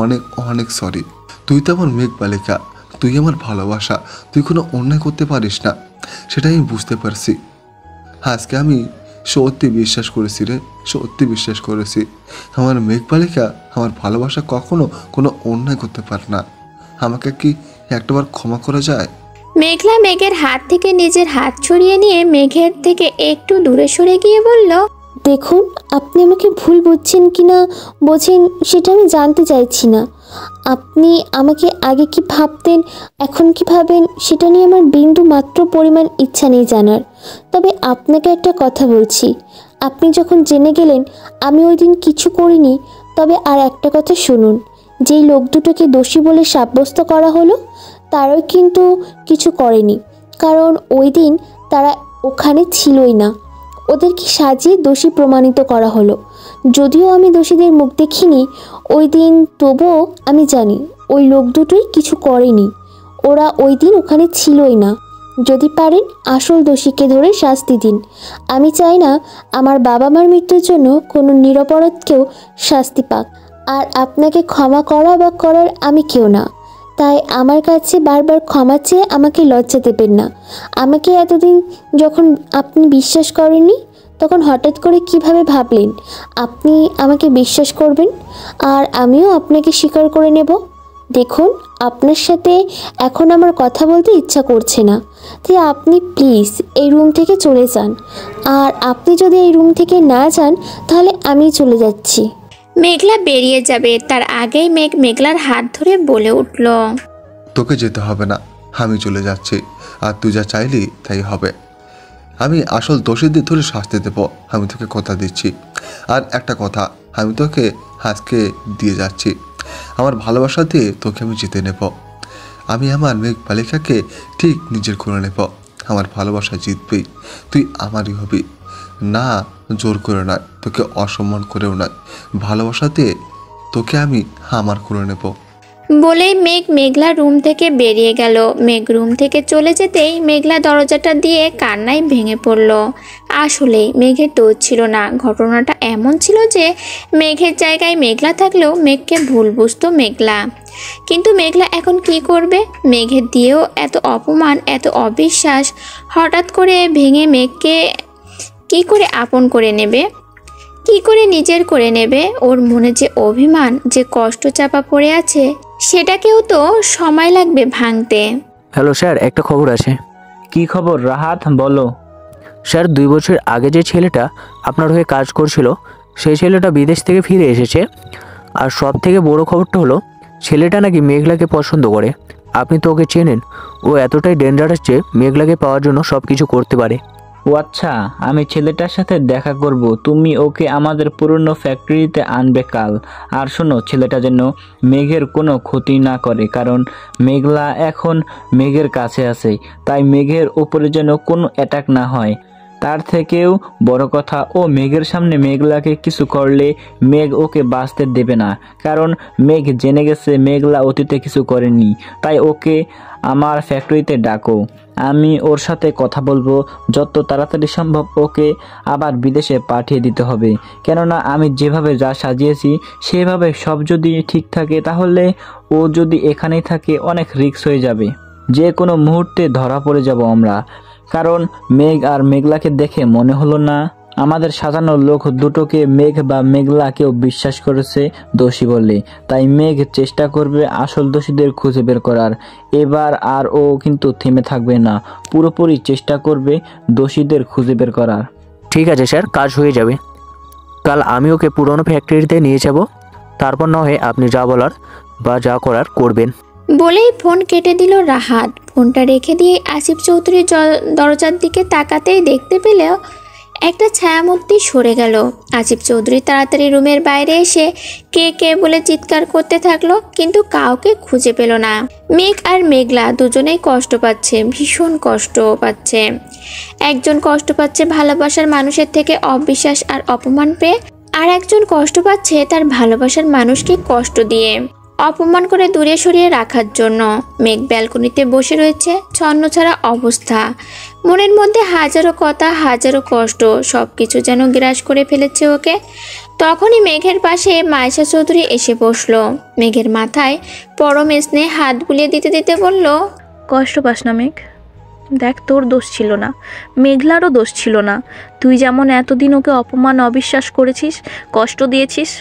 অনেক অনেক সরি। তুই তো আমার মেঘ বালিকা, তুই আমার ভালোবাসা, তুই কোনো অন্যায় করতে পারিস না, সেটা আমি বুঝতে পারছি। আজকে আমি সত্যি বিশ্বাস করেছি রে, সত্যি বিশ্বাস করেছি আমার মেঘ বালিকা, আমার ভালোবাসা কখনো কোনো অন্যায় করতে পারে না। আমাকে কি একটাবার ক্ষমা করা যায়? মেঘলা মেঘের হাত থেকে নিজের হাত ছড়িয়ে নিয়ে মেঘের থেকে একটু দূরে সরে গিয়ে বলল, দেখুন, আপনি আমাকে ভুল বুঝছেন কি না বোঝেন সেটা আমি জানতে চাইছি না। আপনি আমাকে আগে কি ভাবতেন, এখন কি ভাবেন সেটা নিয়ে আমার বিন্দু মাত্র পরিমাণ ইচ্ছা নেই জানার। তবে আপনাকে একটা কথা বলছি, আপনি যখন জেনে গেলেন আমি ওই দিন কিছু করিনি, তবে আর একটা কথা শুনুন, যেই লোক দুটোকে দোষী বলে সাব্যস্ত করা হলো তারাও কিন্তু কিছু করেনি, কারণ ওই দিন তারা ওখানে ছিলই না। ওদেরকে সাজিয়ে দোষী প্রমাণিত করা হলো। যদিও আমি দোষীদের মুখ দেখিনি ওই দিন, তবুও আমি জানি ওই লোক দুটোই কিছু করেনি। ওরা ওই দিন ওখানে ছিলই না। যদি পারেন আসল দোষীকে ধরে শাস্তি দিন। আমি চাই না আমার বাবা মার মৃত্যুর জন্য কোনো নিরপরাধকেও শাস্তি পাক। আর আপনাকে ক্ষমা করা বা করার আমি কেউ না, তাই আমার কাছে বারবার ক্ষমা চেয়ে আমাকে লজ্জা দেবেন না। আমাকে এতদিন যখন আপনি বিশ্বাস করেননি, তখন হঠাৎ করে কিভাবে ভাবলেন আপনি আমাকে বিশ্বাস করবেন আর আমিও আপনাকে স্বীকার করে নেব? দেখুন, আপনার সাথে এখন আমার কথা বলতে ইচ্ছা করছে না, তাই আপনি প্লিজ এই রুম থেকে চলে যান। আর আপনি যদি এই রুম থেকে না যান তাহলে আমি চলে যাচ্ছি। মেঘলা বেরিয়ে যাবে তার আগেই মেঘলার হাত ধরে বলে উঠল, তোকে যেতে হবে না, আমি চলে যাচ্ছি। আর তুই যা চাইলি তাই হবে। আমি আসল দোষীদের ধরে শাস্তি দেবো, আমি তোকে কথা দিচ্ছি। আর একটা কথা, আমি তোকে আজকে দিয়ে যাচ্ছি। আমার ভালোবাসা দিয়ে তোকে আমি জিতে নেব। আমি আমার মেঘ বালিকাকে ঠিক নিজের করে নেব। আমার ভালোবাসা জিতবেই, তুই আমারই হবি। না জোর করে নয়, তোকে অসম্মান করেও নয়, ভালোবাসাতে তোকে আমি আমার করে নেব। বলেই মেঘলা রুম থেকে বেরিয়ে গেল। মেঘ রুম থেকে চলে যেতেই মেঘলা দরজাটা দিয়ে কান্নায় ভেঙে পড়ল। আসলেই মেঘের দোষ ছিল না। ঘটনাটা এমন ছিল যে মেঘের জায়গায় মেঘলা থাকলেও মেঘকে ভুল বুঝতো মেঘলা। কিন্তু মেঘলা এখন কি করবে? মেঘের দিয়েও এত অপমান, এত অবিশ্বাস হঠাৎ করে ভেঙে মেঘকে কি করে আপন করে নেবে, কি করে নিজের করে নেবে? ওর মনে যে অভিমান, যে কষ্ট চাপা পড়ে আছে, সেটাকেও তো সময় লাগবে ভাঙতে। হ্যালো স্যার, একটা খবর আছে। কি খবর রাহাত, বলো। স্যার, 2 বছর আগে যে ছেলেটা আপনার হয়ে কাজ করছিল, সেই ছেলেটা বিদেশ থেকে ফিরে এসেছে। আর সব থেকে বড় খবরটা হলো, ছেলেটা নাকি মেঘলাকে পছন্দ করে। আপনি তো ওকে চেনেন, ও এতটাই ডেঞ্জারাস যে মেঘলাকে পাওয়ার জন্য সব কিছু করতে পারে। ও আচ্ছা, আমি ছেলেটার সাথে দেখা করব। তুমি ওকে আমাদের পুরনো ফ্যাক্টরিতে আনবে কাল। আর শোনো, ছেলেটা যেন মেঘের কোনো ক্ষতি না করে, কারণ মেঘলা এখন মেঘের কাছে আছে। তাই মেঘের উপরে যেন কোনো অ্যাটাক না হয়। তার থেকেও বড় কথা, ও মেঘের সামনে মেঘলাকে কিছু করলে মেঘ ওকে বাঁচতে দেবে না, কারণ মেঘ জেনে গেছে মেঘলা অতীতে কিছু করেনি। তাই ওকে আমার ফ্যাক্টরিতে ডাকো, আমি ওর সাথে কথা বলবো। যত তাড়াতাড়ি সম্ভব ওকে আবার বিদেশে পাঠিয়ে দিতে হবে, কেননা আমি যেভাবে যা সাজিয়েছি সেভাবে সব যদি ঠিক থাকে, তাহলে ও যদি এখানেই থাকে অনেক রিস্ক হয়ে যাবে। যে কোনো মুহূর্তে ধরা পড়ে যাব আমরা। কারণ মেঘ আর মেঘলাকে দেখে মনে হলো না আমাদের সাজানো লোক দুটোকে মেঘ বা মেঘলা কেউ বিশ্বাস করেছে দোষী বলে। তাই মেঘ চেষ্টা করবে আসল দোষীদের খুঁজে বের করার। এবার আর ও কিন্তু থেমে থাকবে না, পুরোপুরি চেষ্টা করবে দোষীদের খুঁজে বের করার। ঠিক আছে স্যার, কাজ হয়ে যাবে। কাল আমি ওকে পুরনো ফ্যাক্টরিতে নিয়ে যাব, তারপর না হয় আপনি যা বলার বা যা করার করবেন। বলেই ফোন কেটে দিল রাহাত। ফোনটা রেখে দিয়ে আসিফ চৌধুরী দরজার দিকে তাকাতেই দেখতে পেলেও একটা ছায়ামূর্তি সরে গেল। আসিফ চৌধুরী তাড়াতাড়ি রুমের বাইরে এসে কে কে বলে চিৎকার করতে থাকলো, কিন্তু কাউকে খুঁজে পেল না। মেঘ আর মেঘলা দুজনেই কষ্ট পাচ্ছে, ভীষণ কষ্ট পাচ্ছে। একজন কষ্ট পাচ্ছে ভালোবাসার মানুষের থেকে অবিশ্বাস আর অপমান পেয়ে, আর একজন কষ্ট পাচ্ছে তার ভালোবাসার মানুষকে কষ্ট দিয়ে, অপমান করে দূরে সরিয়ে রাখার জন্য। মেঘ ব্যালকনিতে বসে রয়েছে, ছন্নছাড়া অবস্থা। মনের মধ্যে হাজারো কথা, হাজারো কষ্ট, সব কিছু যেন গ্রাস করে ফেলেছে ওকে। তখনই মেঘের পাশে মায়েশা চৌধুরী এসে বসলো। মেঘের মাথায় পরম স্নেহে হাত বুলিয়ে দিতে দিতে বলল, কষ্ট পাস না মেঘ, দেখ তোর দোষ ছিল না, মেঘলারও দোষ ছিল না। তুই যেমন এতদিন ওকে অপমান অবিশ্বাস করেছিস, কষ্ট দিয়েছিস,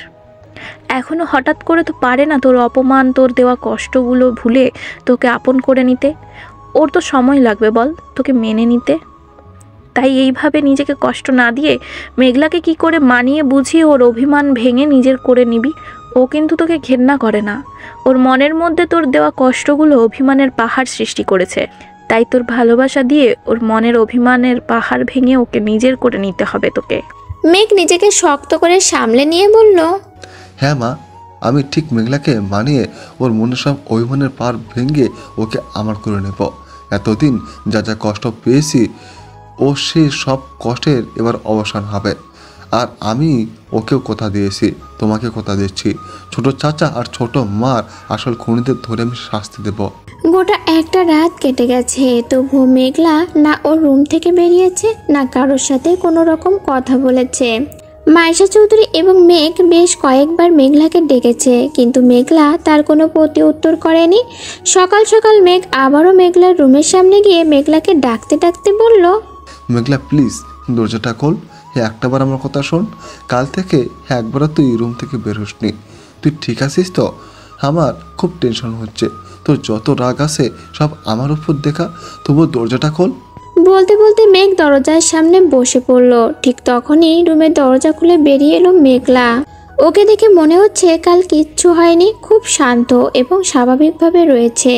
এখনও হঠাৎ করে তো পারে না তোর অপমান, তোর দেওয়া কষ্টগুলো ভুলে তোকে আপন করে নিতে। ওর তো সময় লাগবে বল তোকে মেনে নিতে। তাই এইভাবে নিজেকে কষ্ট না দিয়ে মেঘলাকে কি করে মানিয়ে বুঝিয়ে ওর অভিমান ভেঙে নিজের করে নিবি। ও কিন্তু তোকে ঘেন্না করে না, ওর মনের মধ্যে তোর দেওয়া কষ্টগুলো অভিমানের পাহাড় সৃষ্টি করেছে। তাই তোর ভালোবাসা দিয়ে ওর মনের অভিমানের পাহাড় ভেঙে ওকে নিজের করে নিতে হবে তোকে। মেঘ নিজেকে শক্ত করে সামলে নিয়ে বলল, হ্যাঁ মা, আমি ঠিক মেঘলাকে মানিয়ে ওর মনে সব অভিমানের পার ভেঙে ওকে আমার করে নেব। এতদিন যা যা কষ্ট পেয়েছি ও সে সব কষ্টের এবার অবসান হবে। আর আমি ওকেও কথা দিয়েছি, তোমাকে কথা দিচ্ছি, ছোট চাচা আর ছোট মার আসল খুনিদের ধরে আমি শাস্তি দেব। গোটা একটা রাত কেটে গেছে, তবু মেঘলা না ওর রুম থেকে বেরিয়েছে, না কারোর সাথে কোনো রকম কথা বলেছে। মাইশা চৌধুরী এবং মেঘ বেশ কয়েকবার মেঘলাকে ডেকেছে, কিন্তু মেঘলা তার কোনো প্রতি উত্তর করেনি। সকাল সকাল মেঘ আবারও মেঘলার রুমের সামনে গিয়ে মেঘলাকে ডাকতে ডাকতে বলল, মেঘলা প্লিজ দরজাটা খোল, একটাবার আমার কথা শোন। কাল থেকে একবারও তুই রুম থেকে বের হসনি, তুই ঠিক আছিস তো? আমার খুব টেনশন হচ্ছে, তোর যত রাগ আছে সব আমার উপর দেখা, তবুও দরজাটা খোল। বলতে বলতে মেঘ দরজার সামনে বসে পড়ল। ঠিক তখনই রুমের দরজা খুলে বেরিয়ে এলো মেঘলা। ওকে দেখে মনে হচ্ছে কাল কিচ্ছু হয়নি, খুব শান্ত এবং স্বাভাবিকভাবে রয়েছে।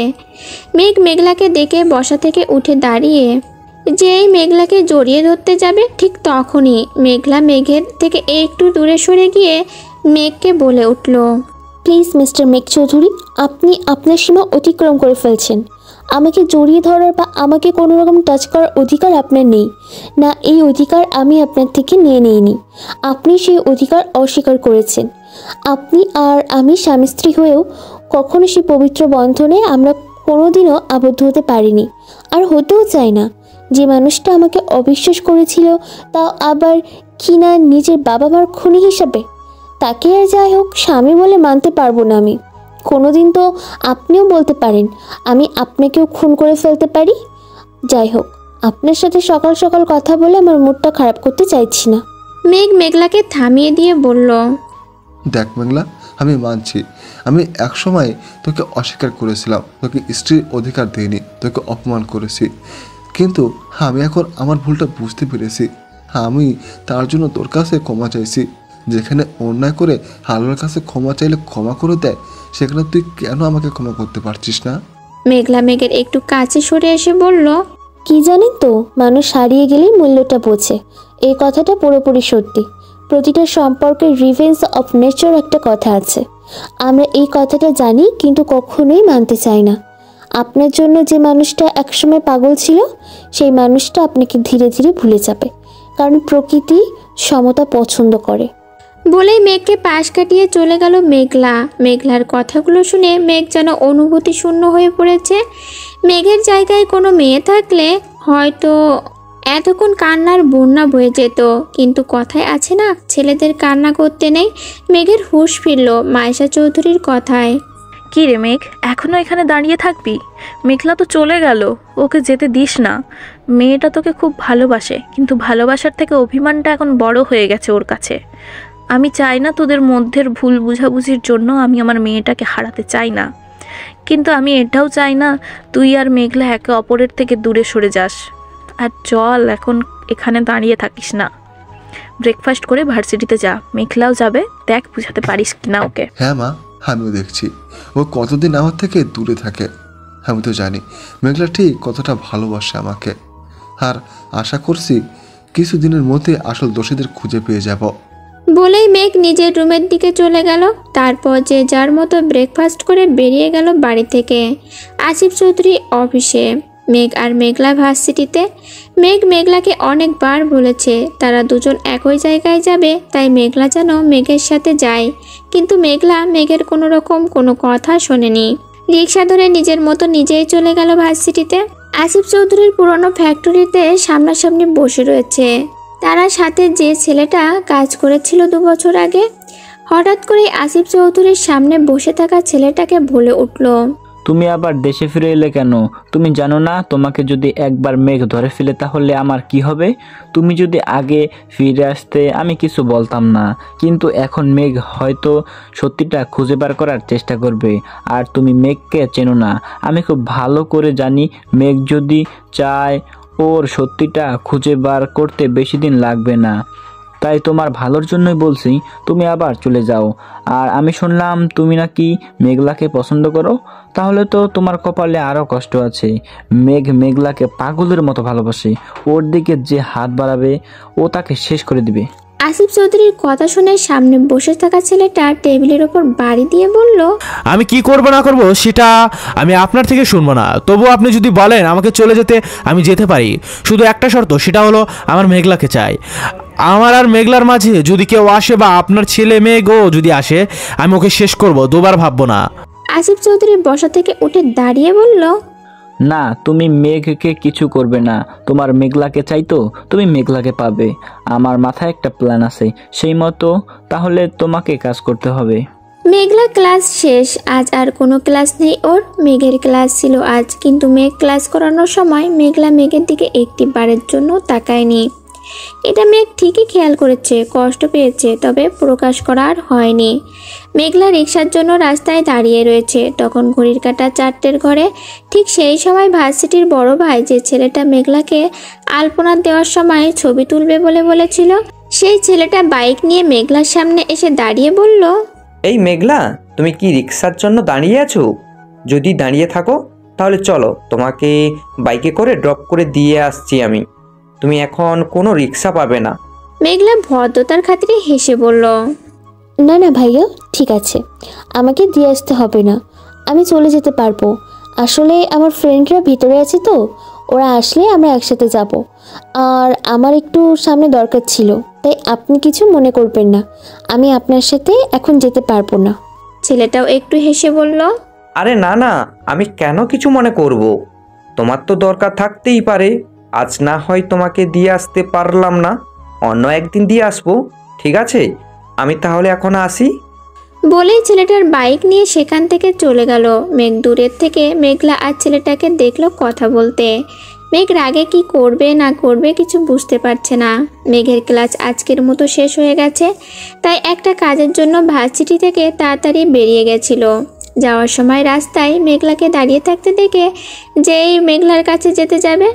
মেঘ মেঘলাকে দেখে বসা থেকে উঠে দাঁড়িয়ে যেই মেঘলাকে জড়িয়ে ধরতে যাবে, ঠিক তখনই মেঘলা মেঘের থেকে একটু দূরে সরে গিয়ে মেঘকে বলে উঠল, প্লিজ মিস্টার মেঘ চৌধুরী, আপনি আপনার সীমা অতিক্রম করে ফেলছেন। আমাকে জড়িয়ে ধরার বা আমাকে কোনো রকম টাচ করার অধিকার আপনার নেই। না, এই অধিকার আমি আপনার থেকে নিয়ে নিইনি, আপনি সেই অধিকার অস্বীকার করেছেন। আপনি আর আমি স্বামী স্ত্রী হয়েও কখনো সেই পবিত্র বন্ধনে আমরা কোনোদিনও আবদ্ধ হতে পারিনি, আর হতেও চাই না। যে মানুষটা আমাকে অবিশ্বাস করেছিল, তাও আবার কিনা নিজের বাবা মার খুনি হিসাবে, তাকে আর যাই হোক স্বামী বলে মানতে পারবো না আমি। কোনোদিন তো আপনিও বলতে পারেন আমি আপনাকেও খুন করে ফেলতে পারি। যাই হোক, আপনার সাথে সকাল সকাল কথা বলে আমার মুডটা খারাপ করতে চাইছি না। মেঘ মেঘলাকে থামিয়ে দিয়ে বলল, দেখ মেঘলা, আমি মানছি আমি একসময় তোকে অস্বীকার করেছিলাম, তোকে স্ত্রীর অধিকার দিইনি, তোকে অপমান করেছি, কিন্তু আমি এখন আমার ভুলটা বুঝতে পেরেছি। আমি তার জন্য তোর কাছে ক্ষমা চাইছি। যেখানে অন্যায় করে আল্লাহর কাছে ক্ষমা চাইলে ক্ষমা করে দেয়, সেখানে তুই কেন আমাকে ক্ষমা করতে পারছিস না? মেঘলা মেঘের একটু কাছে সরে এসে বলল, কি জানেন তো, মানুষ হারিয়ে গেলেই মূল্যটা বোঝে। এই কথাটা পুরোপুরি সত্যি। প্রতিটা সম্পর্কের রিভেঞ্জ অফ নেচার একটা কথা আছে। আমরা এই কথাটা জানি, কিন্তু কখনোই মানতে চাই না। আপনার জন্য যে মানুষটা একসময় পাগল ছিল, সেই মানুষটা আপনাকে ধীরে ধীরে ভুলে যাবে, কারণ প্রকৃতি সমতা পছন্দ করে। বলেই মেঘকে পাশ কাটিয়ে চলে গেল মেঘলা। মেঘলার কথাগুলো শুনে মেঘ যেন অনুভূতি শূন্য হয়ে পড়েছে। মেঘের জায়গায় কোনো মেয়ে থাকলে হয়তো এতক্ষণ কান্নার বন্যা বয়ে যেত, কিন্তু কথায় আছে না, ছেলেদের কান্না করতে নেই। মেঘের হুঁশ ফিরল মাইশা চৌধুরীর কথায়। কি রে মেঘ, এখনো এখানে দাঁড়িয়ে থাকবি? মেঘলা তো চলে গেল, ওকে যেতে দিস না। মেয়েটা তোকে খুব ভালোবাসে, কিন্তু ভালোবাসার থেকে অভিমানটা এখন বড় হয়ে গেছে ওর কাছে। আমি চাই না তোদের মধ্যের ভুল বুঝাবুঝির জন্য আমি আমার মেয়েটাকে হারাতে চাই না, কিন্তু আমি এটাও চাই না তুই আর মেঘলা একে অপরের থেকে দূরে সরে যাস। আর চল, এখন এখানে দাঁড়িয়ে থাকিস না, ব্রেকফাস্ট করে ভার্সিটিতে যা। মেঘলাও যাবে, দেখ বুঝাতে পারিস কিনা ওকে। হ্যাঁ মা, আমিও দেখছি ও কতদিন আমার থেকে দূরে থাকে। আমি তো জানি মেঘলা ঠিক কতটা ভালোবাসে আমাকে, আর আশা করছি কিছুদিনের মধ্যে আসল দোষীদের খুঁজে পেয়ে যাব। বলেই মেঘ নিজের রুমের দিকে চলে গেল। তারপর যে যার মতো ব্রেকফাস্ট করে বেরিয়ে গেল বাড়ি থেকে। আসিফ চৌধুরী অফিসে, মেঘ আর মেঘলা ভার্সিটিতে। মেঘ মেঘলাকে অনেকবার বলেছে তারা দুজন একই জায়গায় যাবে, তাই মেঘলা যেন মেঘের সাথে যায়, কিন্তু মেঘলা মেঘের কোনো রকম কোনো কথা শোনেনি। রিক্সা ধরে নিজের মতো নিজেই চলে গেল ভার্সিটিতে। আসিফ চৌধুরীর পুরনো ফ্যাক্টরিতে সামনাসামনি বসে রয়েছে তারা সাথে যে ছেলেটা কাজ করেছিল 2 বছর আগে। হঠাৎ করে আসিফ চৌধুরীর সামনে বসে থাকা ছেলেটাকে বলে উঠল, তুমি আবার দেশে ফিরে এলে কেন? তুমি জানো না তোমাকে যদি একবার মেঘ ধরে ফেলে তাহলে আমার কি হবে? তুমি যদি আগে ফিরে আসতে আমি কিছু বলতাম না, কিন্তু এখন মেঘ হয়তো সত্যিটা খুঁজে বার করার চেষ্টা করবে। আর তুমি মেঘকে চেনো না, আমি খুব ভালো করে জানি মেঘ যদি চায় ওর সত্যিটা খুঁজে বার করতে বেশি দিন লাগবে না। তাই তোমার ভালোর জন্যই বলছি, তুমি আবার চলে যাও। আর আমি শুনলাম তুমি নাকি মেঘলাকে পছন্দ করো, তাহলে তো তোমার কপালে আরও কষ্ট আছে। মেঘ মেঘলাকে পাগলের মতো ভালোবাসে, ওর দিকে যে হাত বাড়াবে ও তাকে শেষ করে দিবে। আসিফ চৌধুরীর কথা শুনে সামনে বসে থাকা ছেলেটা টেবিলের ওপর বাড়ি দিয়ে বলল, আমি কি করব না করব সেটা আমি আপনার থেকে শুনবো না, তবু আপনি যদি বলেন আমাকে চলে যেতে আমি যেতে পারি। শুধু একটা শর্ত, সেটা হলো আমার মেঘলাকে চাই। আমার আর মেঘলার মাঝে যদি কেউ আসে বা আপনার ছেলে মেয়ে গো যদি আসে, আমি ওকে শেষ করব, দুবার ভাববো না। আসিফ চৌধুরী বসা থেকে উঠে দাঁড়িয়ে বলল, না, তুমি মেঘকে কিছু করবে না। তোমার মেঘলাকে চাই তো তুমি মেঘলাকে পাবে। আমার মাথায় একটা প্ল্যান আছে, সেই মতো তাহলে তোমাকে কাজ করতে হবে। মেঘলা ক্লাস শেষ, আজ আর কোনো ক্লাস নেই ওর। মেঘের ক্লাস ছিল আজ, কিন্তু মেঘ ক্লাস করানোর সময় মেঘলা মেঘের দিকে একটি বারের জন্য তাকায়নি। এটা মেঘ ঠিকই খেয়াল করেছে, কষ্ট পেয়েছে, তবে প্রকাশ করা আর হয়নি। মেঘলা রিক্সার জন্য রাস্তায় দাঁড়িয়ে রয়েছে, তখন ঘড়ির কাঁটা 4টের ঘরে। ঠিক সেই সময় ভার্সিটির বড় ভাই, যে ছেলেটা মেঘলাকে আলপনা দেওয়ার সময় ছবি তুলবে বলে বলেছিল, সেই ছেলেটা বাইক নিয়ে মেঘলার সামনে এসে দাঁড়িয়ে বলল, এই মেঘলা, তুমি কি রিক্সার জন্য দাঁড়িয়ে আছো? যদি দাঁড়িয়ে থাকো তাহলে চলো, তোমাকে বাইকে করে ড্রপ করে দিয়ে আসছি আমি। তুমি এখন কোনো রিক্সা পাবে না। মেঘলা ভদ্রতার খাতিরে হেসে বলল, না না ভাইয়া, ঠিক আছে, আমাকে দিয়ে আসতে হবে না, আমি চলে যেতে পারবো। আসলে আমার ফ্রেন্ডরা ভিতরে আছে তো, ওরা আসলে আমরা একসাথে যাব। আর আমার একটু সামনে দরকার ছিল, তাই আপনি কিছু মনে করবেন না, আমি আপনার সাথে এখন যেতে পারবো না। ছেলেটাও একটু হেসে বলল, আরে না না, আমি কেন কিছু মনে করব? তোমার তো দরকার থাকতেই পারে। আজ না হয় তোমাকে দিয়ে আসতে পারলাম না, অন্য একদিন দিয়ে আসবো, ঠিক আছে? আমি তাহলে এখন আসি। বলেই ছেলেটার বাইক নিয়ে সেখান থেকে চলে গেল। মেঘ দূরের থেকে মেঘলা আর ছেলেটাকে দেখলো কথা বলতে। মেঘ রাগে কি করবে না করবে কিছু বুঝতে পারছে না। মেঘের ক্লাস আজকের মতো শেষ হয়ে গেছে, তাই একটা কাজের জন্য ভার্সিটি থেকে তাড়াতাড়ি বেরিয়ে গেছিল। যাওয়ার সময় রাস্তায় মেঘলাকে দাঁড়িয়ে থাকতে দেখে যেই মেঘলার কাছে যেতে যাবে,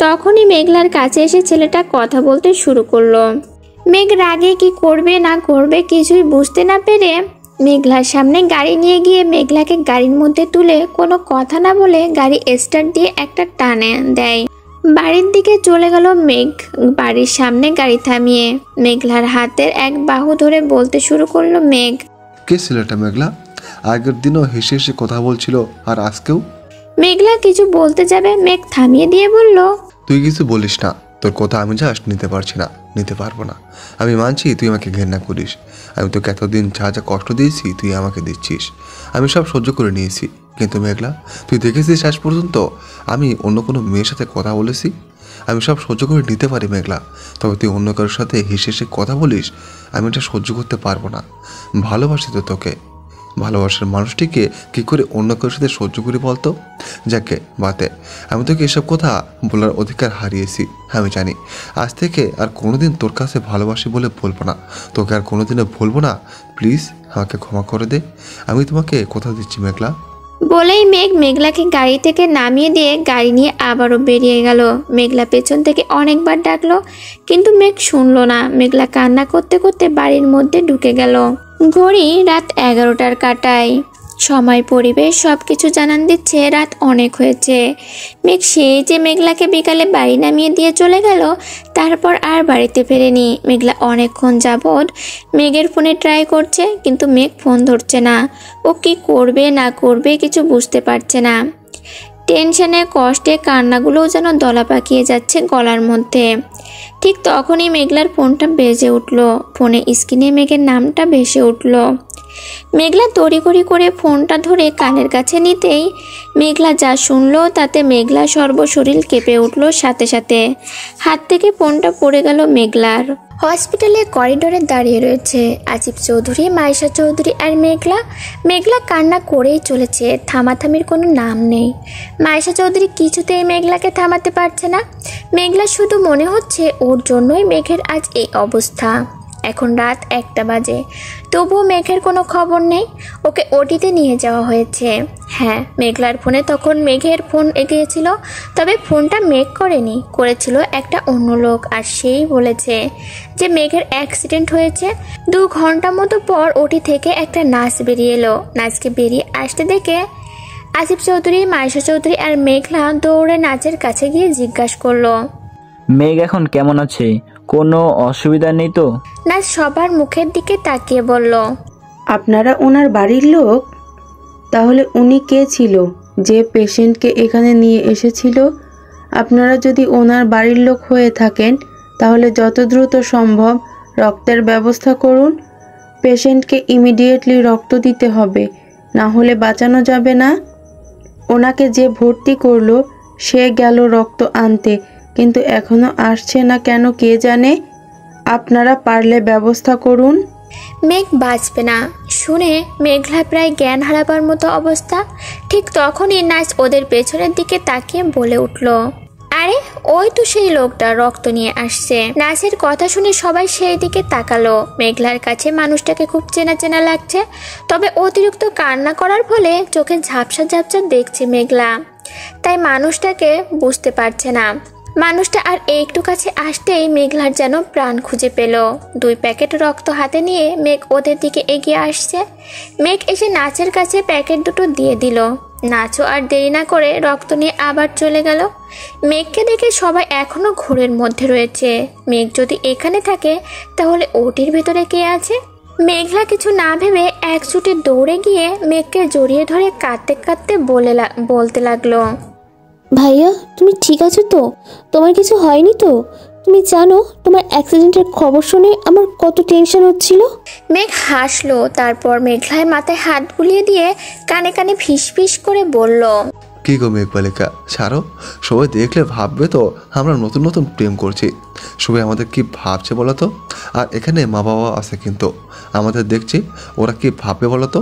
তখনই মেঘলার কাছে এসে ছেলেটা কথা বলতে শুরু করলো। মেঘ রাগে কি করবে না করবে কিছুই বুঝতে না পেরে মেঘলার সামনে গাড়ি নিয়ে গিয়ে মেঘলাকে গাড়ির মধ্যে তুলে কোনো কথা না বলে গাড়ি স্টার্ট দিয়ে একটা টানে দেয়। বাড়ির দিকে চলে গেল মেঘ। বাড়ির সামনে গাড়ি থামিয়ে মেঘলার হাতের এক বাহু ধরে বলতে শুরু করলো মেঘ, কে ছেলেটা মেঘলা? আগের দিনও হেসে হেসে কথা বলছিল, আর আজকেও? মেঘলা কিছু বলতে যাবে মেঘ থামিয়ে দিয়ে বলল, তুই কিছু বলিস না, তোর কথা আমি জাস্ট নিতে পারছি না, নিতে পারবো না। আমি মানছি তুই আমাকে ঘেন্না করিস, আমি তোকে এতদিন যা যা কষ্ট দিয়েছি তুই আমাকে দিচ্ছিস, আমি সব সহ্য করে নিয়েছি। কিন্তু মেঘলা, তুই দেখেছিস আজ পর্যন্ত আমি অন্য কোনো মেয়ের সাথে কথা বলেছি? আমি সব সহ্য করে নিতে পারি মেঘলা, তবে তুই অন্য কারোর সাথে হেসে হেসে কথা বলিস, আমি এটা সহ্য করতে পারবো না। ভালোবাসি তো তোকে, ভালোবাসার মানুষটিকে কি করে অন্য কারোর সাথে সহ্য করে বলতো? যাকে বাতে, আমি তোকে এসব কথা বলার অধিকার হারিয়েছি। আমি জানি আজ থেকে আর কোনোদিন তোর কাছে ভালোবাসি বলে বলবো না, তোকে আর কোনোদিনও বলবো না। প্লিজ আমাকে ক্ষমা করে দে, আমি তোমাকে কথা দিচ্ছি মেঘলা। বলেই মেঘ মেঘলাকে গাড়ি থেকে নামিয়ে দিয়ে গাড়ি নিয়ে আবারও বেরিয়ে গেল। মেঘলা পেছন থেকে অনেকবার ডাকলো, কিন্তু মেঘ শুনলো না। মেঘলা কান্না করতে করতে বাড়ির মধ্যে ঢুকে গেল। ঘড়ি রাত 11টার কাটায়। সময় পরিবেশ সব কিছু জানান দিচ্ছে রাত অনেক হয়েছে। মেঘ সেই যে মেঘলাকে বিকালে বাড়ি নামিয়ে দিয়ে চলে গেল, তারপর আর বাড়িতে ফেরেনি। মেঘলা অনেকক্ষণ যাবৎ মেঘের ফোনে ট্রাই করছে, কিন্তু মেঘ ফোন ধরছে না। ও কি করবে না করবে কিছু বুঝতে পারছে না। টেনশনে কষ্টে কান্নাগুলোও যেন দলা পাকিয়ে যাচ্ছে গলার মধ্যে। ঠিক তখনই মেঘলার ফোনটা বেজে উঠল। ফোনে স্ক্রিনে মেঘের নামটা ভেসে উঠল। মেঘলা তড়িঘড়ি করে ফোনটা ধরে কানের কাছে নিতেই মেঘলা যা শুনলো তাতে মেঘলা সর্বশরীর কেঁপে উঠল সাথে সাথে। হাত থেকে ফোনটা পড়ে গেল মেঘলার। হসপিটালে করিডোরে দাঁড়িয়ে রয়েছে আসিফ চৌধুরী, মাইশা চৌধুরী আর মেঘলা। মেঘলা কান্না করেই চলেছে, থামাথামির কোনো নাম নেই। মাইশা চৌধুরী কিছুতেই মেঘলাকে থামাতে পারছে না। মেঘলা শুধু মনে হচ্ছে ওর জন্যই মেঘের আজ এই অবস্থা। এখন রাত 1টা বাজে, তবুও মেঘের কোনো খবর নেই। ওকে ওটিতে নিয়ে যাওয়া হয়েছে। হ্যাঁ, মেঘলার ফোনে তখন মেঘের ফোন এগিয়েছিল, তবে ফোনটা মেঘ করেনি, করেছিল একটা অন্য লোক। আর সেই বলেছে যে মেঘের অ্যাক্সিডেন্ট হয়েছে। 2 ঘন্টা মতো পর ওটি থেকে একটা নার্স বেরিয়ে এলো। নার্সকে বেরিয়ে আসতে দেখে আসিফ চৌধুরী, মাইশা চৌধুরী আর মেঘলা দৌড়ে নাচের কাছে গিয়ে জিজ্ঞাসা করলো, মেঘ এখন কেমন আছে? কোনো অসুবিধা নেই তো? নাচ সবার মুখের দিকে তাকিয়ে বলল, আপনারা ওনার বাড়ির লোক? তাহলে উনি কে ছিল যে পেশেন্টকে এখানে নিয়ে এসেছিল? আপনারা যদি ওনার বাড়ির লোক হয়ে থাকেন তাহলে যত দ্রুত সম্ভব রক্তের ব্যবস্থা করুন। পেশেন্টকে ইমিডিয়েটলি রক্ত দিতে হবে, না হলে বাঁচানো যাবে না। ওনাকে যে ভর্তি করলো সে গেল রক্ত আনতে, কিন্তু এখনো আসছে না কেন কে জানে। আপনারা পারলে ব্যবস্থা করুন। মেঘ বাঁচবে না শুনে মেঘলা প্রায় জ্ঞান হারাবার মতো অবস্থা। ঠিক তখনই নার্স ওদের পেছনের দিকে তাকিয়ে বলে উঠল, আরে ওই তো সেই লোকটা রক্ত নিয়ে আসছে। নার্সের কথা শুনে সবাই সেই দিকে তাকালো। মেঘলার কাছে মানুষটাকে খুব চেনা চেনা লাগছে, তবে অতিরিক্ত কান্না করার ফলে চোখে ঝাপসা ঝাপসা দেখছে মেঘলা, তাই মানুষটাকে বুঝতে পারছে না। মানুষটা আর একটু কাছে আসতেই মেঘলার যেন প্রাণ খুঁজে পেল। 2 প্যাকেট রক্ত হাতে নিয়ে মেঘ ওদের দিকে এগিয়ে আসছে। মেঘ এসে নাচের কাছে প্যাকেট দুটো দিয়ে দিল। নাচও আর দেরি না করে রক্ত নিয়ে আবার চলে গেল। মেঘকে দেখে সবাই এখনো ঘোরের মধ্যে রয়েছে। মেঘ যদি এখানে থাকে তাহলে ওটির ভেতরে কে আছে? মেঘলা কিছু না ভেবে একছুটে দৌড়ে গিয়ে মেঘকে জড়িয়ে ধরে কাঁদতে কাঁদতে বলতে লাগলো, ভাইয়া তুমি ঠিক আছো তো? তোমার কিছু হয়নি তো? তুমি জানো তোমার অ্যাক্সিডেন্টের খবর শুনে আমার কত টেনশন হচ্ছিল। মেঘ হাসলো, তারপর মেঘলায় মাথায় হাত বুলিয়ে দিয়ে কানে কানে ফিস ফিস করে বলল, কি গো মেঘবালিকা, ছাড়ো। সবাই দেখলে ভাববে তো আমরা নতুন নতুন প্রেম করছি। সবাই আমাদের কি ভাবছে বলো তো? আর এখানে মা বাবা আছে, কিন্তু আমাদের দেখছি ওরা কি ভাববে বলো তো?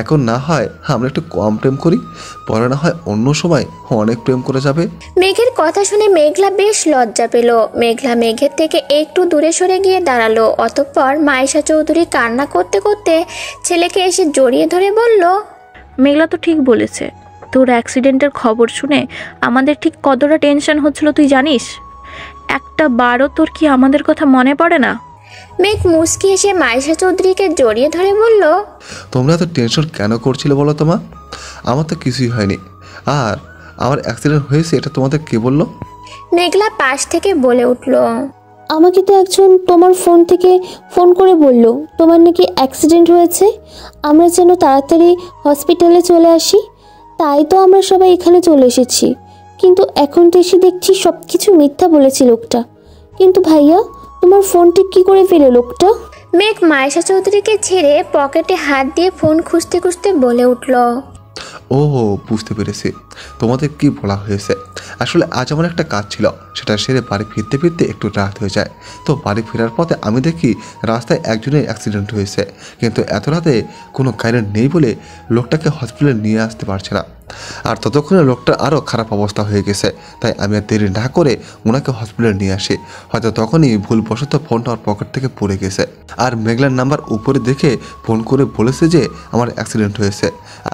এখন না হয় আমরা একটু কম প্রেম করি, পরে না হয় অন্য সময় অনেক প্রেম করে যাবে। মেঘের কথা শুনে মেঘলা বেশ লজ্জা পেল। মেঘলা মেঘের থেকে একটু দূরে সরে গিয়ে দাঁড়ালো। অতঃপর মায়েশা চৌধুরী কান্না করতে করতে ছেলেকে এসে জড়িয়ে ধরে বলল, মেঘলা তো ঠিক বলেছে। তোর অ্যাক্সিডেন্টের খবর শুনে আমাদের ঠিক কতটা টেনশন হচ্ছিল তুই জানিস? একটা বারও তোর কি আমাদের কথা মনে পড়ে না? মেঘ মুচকি এসে মায়েশা চৌধুরীকে জড়িয়ে ধরে বলল, তোমরা তো টেনশন কেন করছিলে বলো তো মা? আমার তো কিছুই হয়নি, আর আমার অ্যাক্সিডেন্ট হয়েছে এটা তোমাদের কে বললো? মেঘলা পাশ থেকে বলে উঠল, আমাকে তো একজন তোমার ফোন থেকে ফোন করে বলল তোমার নাকি অ্যাক্সিডেন্ট হয়েছে, আমরা যেন তাড়াতাড়ি হসপিটালে চলে আসি। তাই তো আমরা সবাই এখানে চলে এসেছি। কিন্তু এখন তো এসে দেখছি সব কিছু মিথ্যা বলেছে লোকটা। কিন্তু ভাইয়া তোমার ফোনটি কি করে পেলে লোকটা? মেঘ মায়েশা চৌধুরীকে ছেড়ে পকেটে হাত দিয়ে ফোন খুঁজতে খুঁজতে বলে উঠল, ও বুঝতে পেরেছি তোমাদের কি বলা হয়েছে। আসলে আজ আমার একটা কাজ ছিল, সেটা সেরে বাড়ি ফিরতে ফিরতে একটু রাত হয়ে যায়। তো বাড়ি ফেরার পথে আমি দেখি রাস্তায় একজনের অ্যাক্সিডেন্ট হয়েছে, কিন্তু এত রাতে কোনো কারেন্ট নেই বলে লোকটাকে হসপিটালে নিয়ে আসতে পারছে না। আর ততক্ষণে লোকটার আরও খারাপ অবস্থা হয়ে গেছে, তাই আমি আর দেরি না করে ওনাকে হসপিটালে নিয়ে আসি। হয়তো তখনই ভুলবশত ফোনটা আমার পকেট থেকে পড়ে গেছে। আর মেঘলার নাম্বার উপরে দেখে ফোন করে বলেছে যে আমার অ্যাক্সিডেন্ট হয়েছে।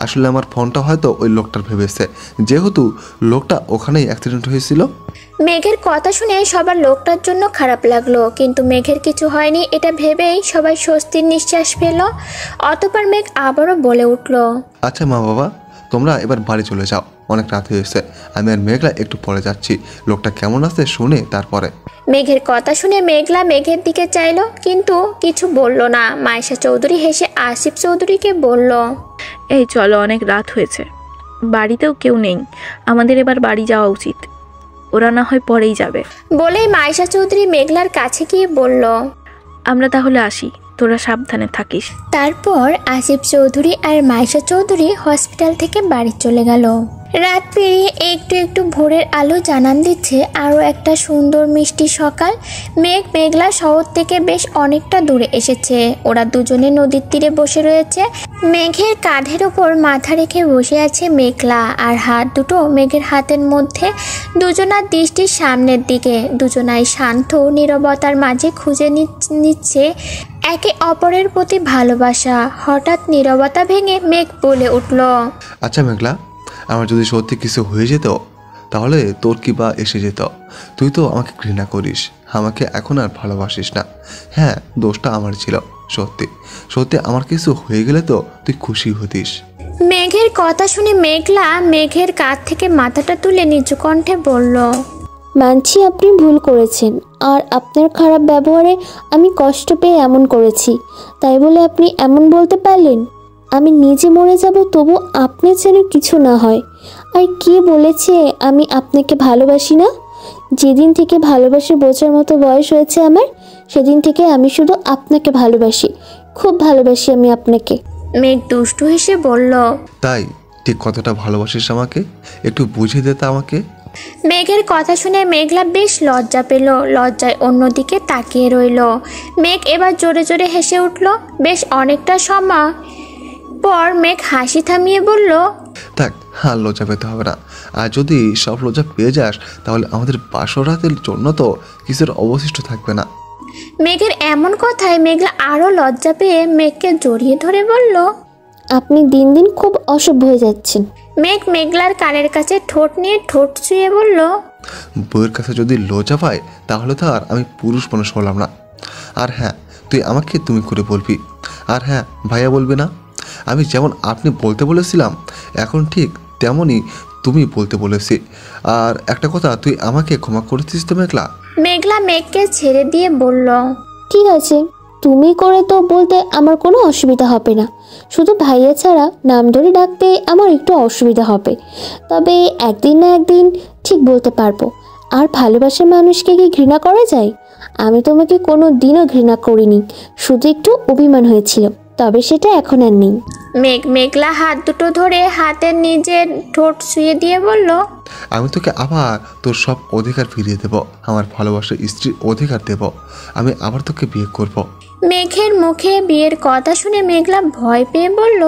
আসলে আমার ফোনটা হয়তো ওই লোকটার ভেবেছে, যেহেতু লোকটা ওখানেই অ্যাক্সিডেন্ট হয়েছিল। মেঘের কথা শুনে সবার লোকটার জন্য খারাপ লাগলো, কিন্তু মেঘের কিছু হয়নি এটা ভেবেই সবাই স্বস্তির নিঃশ্বাস পেল। অতঃপর মেঘ আবারও বলে উঠল, আচ্ছা মা বাবা, তোমরা এবার বাড়ি চলে যাও, অনেক রাত হয়েছে। আমি আর মেঘলা একটু পরে যাচ্ছি, লোকটা কেমন আছে শুনে তারপরে। মেঘের কথা শুনে মেঘলা মেঘের দিকে চাইলো, কিন্তু কিছু বলল না। মায়েশা চৌধুরী হেসে আসিফ চৌধুরীকে বলল, এই চলো, অনেক রাত হয়েছে, বাড়িতেও কেউ নেই, আমাদের এবার বাড়ি যাওয়া উচিত। ওরা না হয় পরেই যাবে। বলেই মায়েশা চৌধুরী মেঘলার কাছে গিয়ে বলল, আমরা তাহলে আসি, তোরা সাবধানে থাকিস। তারপর আসিফ চৌধুরী আর মায়েশা চৌধুরী হসপিটাল থেকে বাড়ি চলে গেল। রাত পেরিয়ে একটু একটু ভোরের আলো জানান দিচ্ছে আরও একটা সুন্দর মিষ্টি সকাল। মেঘ মেঘলা শহর থেকে বেশ অনেকটা দূরে এসেছে। ওরা দুজনে নদীর তীরে বসে রয়েছে। মেঘের কাঁধের ওপর মাথা রেখে বসে আছে মেঘলা, আর হাত দুটো মেঘের হাতের মধ্যে। দুজনার দৃষ্টির সামনের দিকে, দুজনাই শান্ত নীরবতার মাঝে খুঁজে নিচ্ছে একে অপরের প্রতি ভালোবাসা। হঠাৎ নীরবতা ভেঙে মেঘ বলে উঠল, আচ্ছা মেঘলা, আমার যদি সত্যি কিছু হয়ে যেত তাহলে তোর কি বা এসে যেত? তুই তো আমাকে ঘৃণা করিস, আমাকে এখন আর ভালোবাসিস না। হ্যাঁ, দোষটা আমার ছিল, সত্যি সত্যি আমার কিছু হয়ে গেলে তো তুই খুশি হতিস। মেঘের কথা শুনে মেঘলা মেঘের কাঁধ থেকে মাথাটা তুলে নিচু কণ্ঠে বলল, মানছি আপনি ভুল করেছেন, আর আপনার খারাপ ব্যবহারে আমি কষ্ট পেয়ে এমন করেছি, তাই বলে আপনি এমন বলতে পারলেন? আমি নিজে মরে যাব তবু আপনার যেন কিছু না হয়। আর কে বলেছে আমি আপনাকে ভালোবাসি না? যেদিন থেকে ভালোবাসা বোঝার মতো বয়স হয়েছে আমার, সেদিন থেকে আমি শুধু আপনাকে ভালোবাসি, খুব ভালোবাসি আমি আপনাকে। মেঘ দুষ্টু হেসে বলল, তাই ঠিক কতটা ভালোবাসিস আমাকে, একটু বুঝিয়ে দে তা আমাকে। মেঘের কথা শুনে মেঘলা বেশ লজ্জা পেল, লজ্জায় অন্যদিকে তাকিয়ে রইল। মেঘ এবার জোরে জোরে হেসে উঠল। বেশ অনেকটা সময় পর মেঘ হাসি থামিয়ে বলল, থাক, আর লজ্জা পেতে হবে না। আর যদি সব লজ্জা পেয়ে যাস তাহলে আমাদের বাসর রাতের জন্য তো কিছুর অবশিষ্ট থাকবে না। মেঘের এমন কথায় মেঘলা আরো লজ্জা পেয়ে মেঘকে জড়িয়ে ধরে বলল, আপনি দিন দিন খুব অসভ্য হয়ে যাচ্ছেন। মেঘ মেঘলার কানের কাছে ঠোঁট নিয়ে ঠোঁট ছুঁয়ে বলল, বউয়ের কাছে যদি লজ্জা পায় তাহলে তো আর আমি পুরুষ মানুষ হলাম না। আর হ্যাঁ, তুই আমাকে তুমি করে বলবি, আর হ্যাঁ ভাইয়া বলবি না। আমি যেমন আপনি বলতে বলেছিলাম এখন ঠিক তেমনই তুমি বলতে বলেছি। আর একটা কথা, তুই আমাকে ক্ষমা করেছিস তো মেঘলা? মেঘলা মেঘকে ছেড়ে দিয়ে বলল, ঠিক আছে, তুমি করে তো বলতে আমার কোনো অসুবিধা হবে না, শুধু ভাইয়া ছাড়া নাম ধরে ডাকতে আমার একটু অসুবিধা হবে, তবে একদিন না একদিন ঠিক বলতে পারবো। আর ভালোবাসার মানুষকে কি ঘৃণা করা যায়? আমি তোমাকে কোনো দিনও ঘৃণা করিনি, শুধু একটু অভিমান হয়েছিল, তবে সেটা এখন আর নেই। মেঘলা হাত দুটো ধরে হাতের নিজের ঠোঁট ছুঁয়ে দিয়ে বলল, আমি তোকে আবার তোর সব অধিকার ফিরিয়ে দেব, আমার ভালোবাসার স্ত্রীর অধিকার দেব, আমি আবার তোকে বিয়ে করব। মেঘের মুখে বিয়ের কথা শুনে মেঘলা ভয় পেয়ে বলল,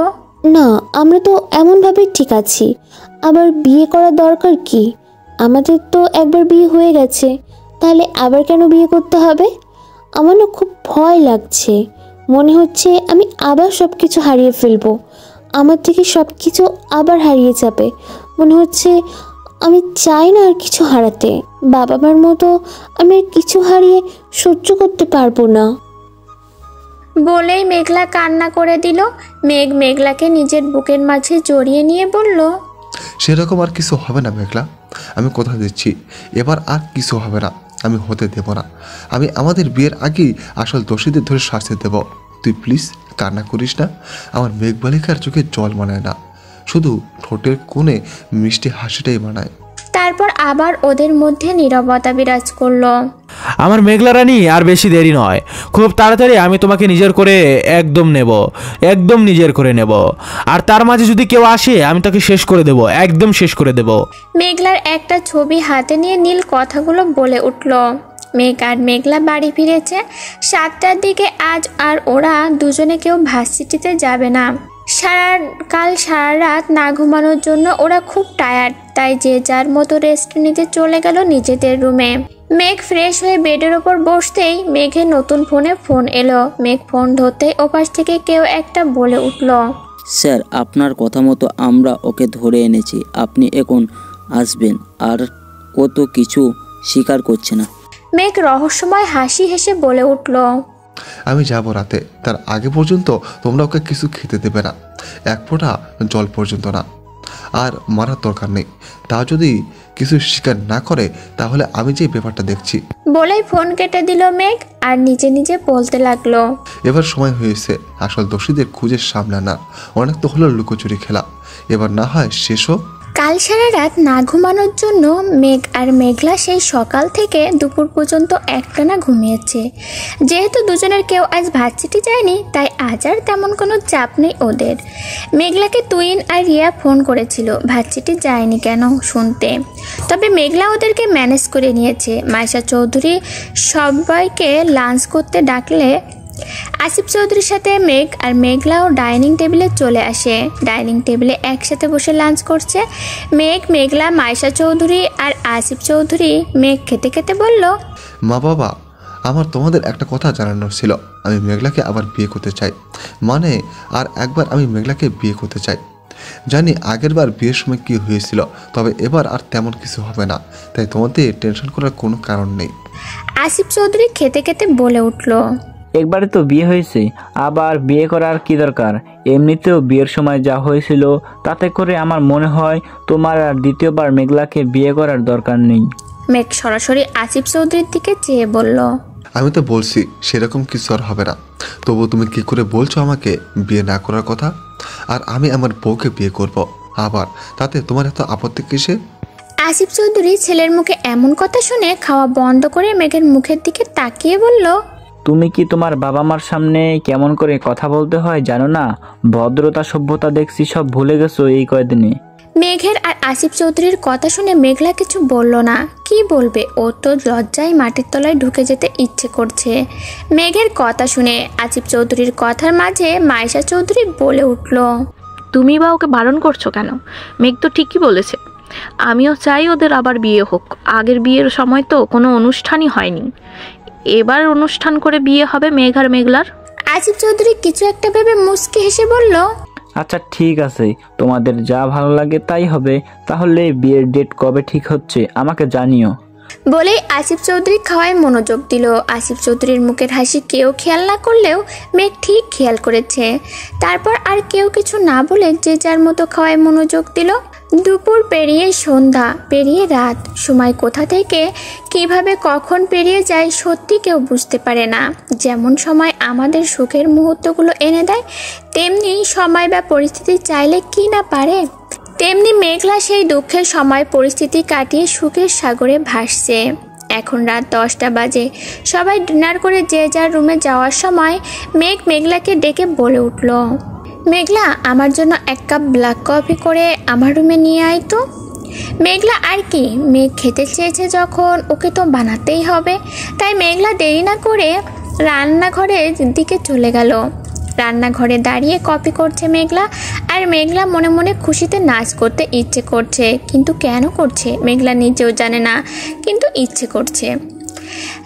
না, আমরা তো এমনভাবে ঠিক আছি, আবার বিয়ে করার দরকার কি? আমাদের তো একবার বিয়ে হয়ে গেছে, তাহলে আবার কেন বিয়ে করতে হবে? আমার না খুব ভয় লাগছে, মনে হচ্ছে আমি আবার সব কিছু হারিয়ে ফেলবো, আমার থেকে সব কিছু আবার হারিয়ে যাবে। মনে হচ্ছে আমি চাই না আর কিছু হারাতে, বাবা মার মতো আমি আর কিছু হারিয়ে সহ্য করতে পারবো না। বলেই মেঘলা কান্না করে দিল। মেঘলাকে নিজের বুকের মাঝে জড়িয়ে নিয়ে বলল, সেরকম আর কিছু হবে না মেঘলা, আমি কথা দিচ্ছি, এবার আর কিছু হবে না, আমি হতে দেব না। আমি আমাদের বিয়ের আগেই আসল দোষীদের ধরে শাস্তি দেব। তুই প্লিজ কান্না করিস না। আমার মেঘবালিকার চোখে জল মানায় না, শুধু ঠোঁটের কোণে মিষ্টি হাসিটাই মানায়। তারপর আবার ওদের মধ্যে নীরবতা বিরাজ করলো। আমার মেঘলা রানী, আর বেশি দেরি নয়, খুব তাড়াতাড়ি আমি তোমাকে নিজের করে একদম নিজের করে নেব। আর তার মাঝে যদি কেউ আসে আমি তাকে শেষ করে দেব, একদম শেষ করে দেব। মেঘলার একটা ছবি হাতে নিয়ে নীল কথাগুলো বলে উঠল। মেঘ আর মেঘলা বাড়ি ফিরেছে 7টার দিকে। আজ আর ওরা দুজনে কেউ ভার্সিটিতে যাবে না। কাল সারা রাত না ঘুমানোর জন্য ওরা খুব টায়ার্ড, তাই যে যার মতো রেস্ট নিতে চলে গেল নিজেদের রুমে। মেঘ ফ্রেশ হয়ে বেডের ওপর বসতেই মেঘের নতুন ফোন এলো। মেঘ ফোন ধরতেই ওপাশ থেকে কেউ একটা বলে উঠল, স্যার আপনার কথা মতো আমরা ওকে ধরে এনেছি, আপনি এখন আসবেন। আর ও তো কিছু স্বীকার করছে না। মেঘ রহস্যময় হাসি হেসে বলে উঠল, আমি যাব রাতে, তার আগে পর্যন্ত তোমরা ওকে কিছু খেতে দেবে না, এক ফোঁটা জল পর্যন্ত না। আর মারার দরকার নেই, তা যদি কিছু স্বীকার না করে তাহলে আমি যে ব্যাপারটা দেখছি। বলেই ফোন কেটে দিল মেঘ আর নিজে নিজে বলতে লাগলো, এবার সময় হয়েছে আসল দোষীদের খুঁজে সামনে না, অনেক তো হলো লুকোচুরি খেলা, এবার না হয় শেষ হোক। কাল সারা রাত না ঘুমানোর জন্য মেঘ আর মেঘলা সেই সকাল থেকে দুপুর পর্যন্ত একটানা ঘুমিয়েছে। যেহেতু দুজনের কেউ আজ ভার্সিটি যায়নি, তাই আজ আর তেমন কোনো চাপ নেই ওদের। মেঘলাকে তুইন আর রিয়া ফোন করেছিল ভার্সিটি যায়নি কেন শুনতে, তবে মেঘলা ওদেরকে ম্যানেজ করে নিয়েছে। মাইশা চৌধুরী সবাইকে লাঞ্চ করতে ডাকলে আসিফ চৌধুরীর সাথে মেঘ আর মেঘলাও ডাইনিং টেবিলে চলে আসে। ডাইনিং টেবিলে একসাথে বসে লাঞ্চ করছে মেঘলা, মাইশা চৌধুরী আর আসিফ চৌধুরী। মেঘ খেতে খেতে বলল, মা বাবা, আমার তোমাদের একটা কথা জানানোর ছিল, আমি মেঘলাকে আবার বিয়ে করতে চাই, মানে আর একবার আমি মেঘলাকে বিয়ে করতে চাই। জানি আগের বার বিয়ের সময় কী হয়েছিল, তবে এবার আর তেমন কিছু হবে না, তাই তোমাদের টেনশন করার কোনো কারণ নেই। আসিফ চৌধুরী খেতে খেতে বলে উঠল, একবারে তো বিয়ে হয়েছে, আবার বিয়ে করার কি দরকার? এমনিতেও বিয়ের সময় যা হয়েছিল তাতে করে আমার মনে হয় তোমার আর দ্বিতীয়বার মেঘলাকে বিয়ে করার দরকার নেই। মেঘ সরাসরি আসিফ চৌধুরীর দিকে চেয়ে বলল, আমি তো বলছি সেরকম কিছু আর হবে না, তবু তুমি কি করে বলছো আমাকে বিয়ে না করার কথা? আর আমি আমার বউকে বিয়ে করব, আবার তাতে তোমার এত আপত্তি কিসে? আসিফ চৌধুরী ছেলের মুখে এমন কথা শুনে খাওয়া বন্ধ করে মেঘের মুখের দিকে তাকিয়ে বলল, তুমি কি তোমার বাবা মার সামনে কেমন করে কথা বলতে হয় জানো না? ভদ্রতা সভ্যতা দেখছি সব ভুলে গেছো এই কয়দিনে। মেঘের আর আসিফ চৌধুরীর কথা শুনে মেঘলা কিছু বলল না। কি বলবে, ও তো লজ্জায় মাটির তলায় ঢুকে যেতে ইচ্ছে করছে। মেঘের কথা শুনে আসিফ চৌধুরীর কথার মাঝে মাইশা চৌধুরী বলে উঠল, তুমি বা ওকে বারণ করছো কেন? মেঘ তো ঠিকই বলেছে। আমিও চাই ওদের আবার বিয়ে হোক। আগের বিয়ের সময় তো কোনো অনুষ্ঠানই হয়নি, এবার অনুষ্ঠান করে বিয়ে হবে মেঘ আর মেঘলার। আসিফ চৌধুরী কিছু একটা ভেবে মুচকি হেসে বলল, আচ্ছা ঠিক আছে, তোমাদের যা ভালো লাগে তাই হবে। তাহলে বিয়ের ডেট কবে ঠিক হচ্ছে আমাকে জানিও। বলেই আসিফ চৌধুরী খাওয়ায় মনোযোগ দিল। আসিফ চৌধুরীর মুখের হাসি কেউ খেয়াল না করলেও মেঘ ঠিক খেয়াল করেছে। তারপর আর কেউ কিছু না বলে যে যার মতো খাওয়ায় মনোযোগ দিল। দুপুর পেরিয়ে সন্ধ্যা, পেরিয়ে রাত, সময় কোথা থেকে কিভাবে কখন পেরিয়ে যায় সত্যি কেউ বুঝতে পারে না। যেমন সময় আমাদের সুখের মুহূর্তগুলো এনে দেয়, তেমনি সময় বা পরিস্থিতি চাইলে কি না পারে। তেমনি মেঘলা সেই দুঃখের সময় পরিস্থিতি কাটিয়ে সুখের সাগরে ভাসছে। এখন রাত 10টা বাজে। সবাই ডিনার করে যে যার রুমে যাওয়ার সময় মেঘ মেঘলাকে ডেকে বলে উঠল, মেঘলা, আমার জন্য 1 কাপ ব্ল্যাক কফি করে আমার রুমে নিয়ে আয় তো। মেঘলা আর কি, মেঘ খেতে চেয়েছে যখন ওকে তো বানাতেই হবে। তাই মেঘলা দেরি না করে রান্নাঘরের দিকে চলে গেল। রান্নাঘরে দাঁড়িয়ে কফি করছে মেঘলা, আর মেঘলা মনে মনে খুশিতে নাচ করতে ইচ্ছে করছে, কিন্তু কেন করছে মেঘলা নিজেও জানে না, কিন্তু ইচ্ছে করছে।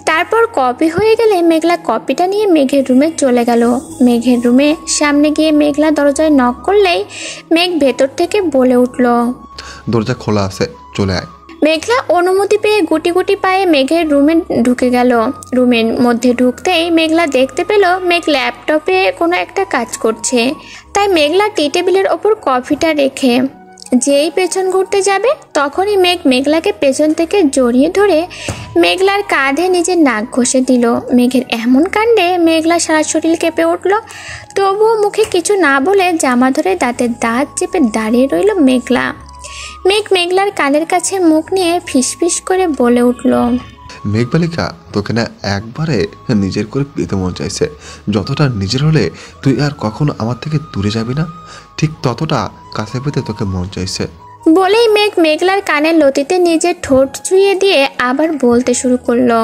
তারপর কফি হয়ে গেলে মেঘলা কফিটা নিয়ে মেঘের রুমে চলে গেল। মেঘের রুমে সামনে গিয়ে মেঘলা দরজায় নক করলেই মেঘ ভেতর থেকে বলে উঠল, দরজা খোলা আছে, চলে আয়। মেঘলা অনুমতি পেয়ে গুটি গুটি পায়ে মেঘের রুমে ঢুকে গেল। রুমের মধ্যে ঢুকতেই মেঘলা দেখতে পেল মেঘ ল্যাপটপে কোনো একটা কাজ করছে। তাই মেঘলা টি টেবিলের ওপর কফিটা রেখে যেই পেছন ঘুরতে যাবে তখনই মেঘ মেঘলাকে পেছন থেকে জড়িয়ে ধরে মেঘলার কাঁধে নিজের নাক ঘষে দিল। মেঘের এমন কাণ্ডে মেঘলা সারা শরীর কেঁপে উঠল। তবুও মুখে কিছু না বলে জামা ধরে দাঁতের দাঁত চেপে দাঁড়িয়ে রইল মেঘলা। মেঘ মেঘলার কানের কাছে মুখ নিয়ে ফিসফিস করে বলে উঠল, মেঘবালিকা, তোকে না একবারে নিজের করে পেতে মন চাইছে। যতটা নিজের হলে তুই আর কখনো আমার থেকে দূরে যাবি না, ঠিক ততটা কাছে পেতে তোকে মন চাইছে। বলেই মেঘ মেঘলার কানের লতিতে নিজের ঠোঁট ছুঁয়ে দিয়ে আবার বলতে শুরু করলো,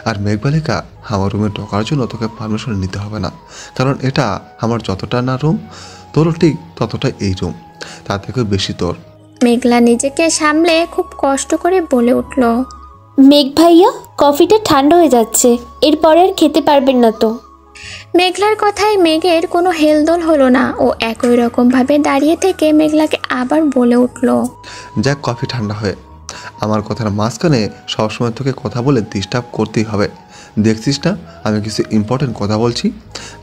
আর মেঘবালিকা, আমার রুমে ঢোকার জন্য তোকে পারমিশন নিতে হবে না, কারণ এটা আমার যতটা না রুম, তোরও ঠিক ততটা এই রুম, তার থেকে বেশি তোর। মেঘলা নিজেকে সামলে খুব কষ্ট করে বলে উঠল, মেঘ ভাইয়া, কফিটা ঠান্ডা হয়ে যাচ্ছে, এরপরে আর খেতে পারবেন না তো। মেঘলার কথায় মেঘের কোনো হেলদোল হলো না। ও একই রকমভাবে দাঁড়িয়ে থেকে মেঘলাকে আবার বলে উঠল, যাক, কফি ঠান্ডা হয়ে। আমার কথার মাঝখানে সবসময় তোকে কথা বলে ডিস্টার্ব করতেই হবে। দেখছিস না আমি কিছু ইম্পর্টেন্ট কথা বলছি।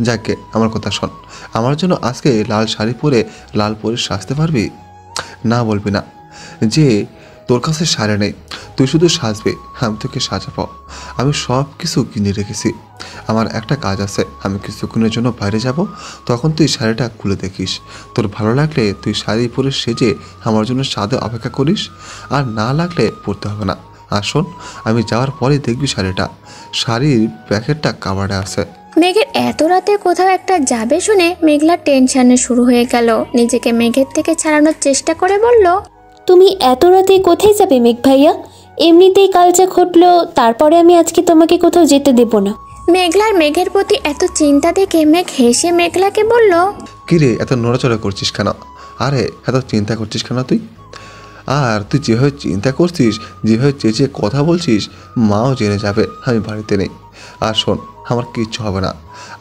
যাকে আমার কথা শোন, আমার জন্য আজকে লাল শাড়ি পরে লাল পরে সাজতে পারবি? না বলবি না যে তোর কাছে শাড়ি নেই, তুই শুধু সাজবে, আমি তোকে সাজাবো। আমি সব কিছু কিনে রেখেছি। আমার একটা কাজ আছে, আমি কিছুক্ষণের জন্য বাইরে যাব, তখন তুই শাড়িটা খুলে দেখিস। তোর ভালো লাগলে তুই শাড়ি পরে সেজে আমার জন্য সাদে অপেক্ষা করিস, আর না লাগলে পরতে হবে না। আর শোন, আমি যাওয়ার পরে দেখবি শাড়ির প্যাকেটটা কাবারে আছে। মেঘের এত রাতে কোথাও একটা যাবে শুনে মেঘলার টেনশনে শুরু হয়ে গেল। নিজেকে মেঘের থেকে ছাড়ানোর চেষ্টা করে বলল, তুমি এত রাতে কোথায় যাবে মেঘ ভাইয়া? এমনিতেই কাল যা ঘটলো, তারপরে আমি আজকে তোমাকে কোথাও যেতে দেব না। মেঘলার মেঘের প্রতি এত চিন্তা দেখে মেঘ হেসে মেঘলাকে বলল, কিরে, এত নড়াচড়া করছিস কেন? আরে এত চিন্তা করছিস কেন তুই? আর তুই যেভাবে চিন্তা করছিস, যেভাবে চেঁচিয়ে কথা বলছিস, মাও জেনে যাবে আমি বাড়িতে নেই। আর শোন, আমার কিচ্ছু হবে না,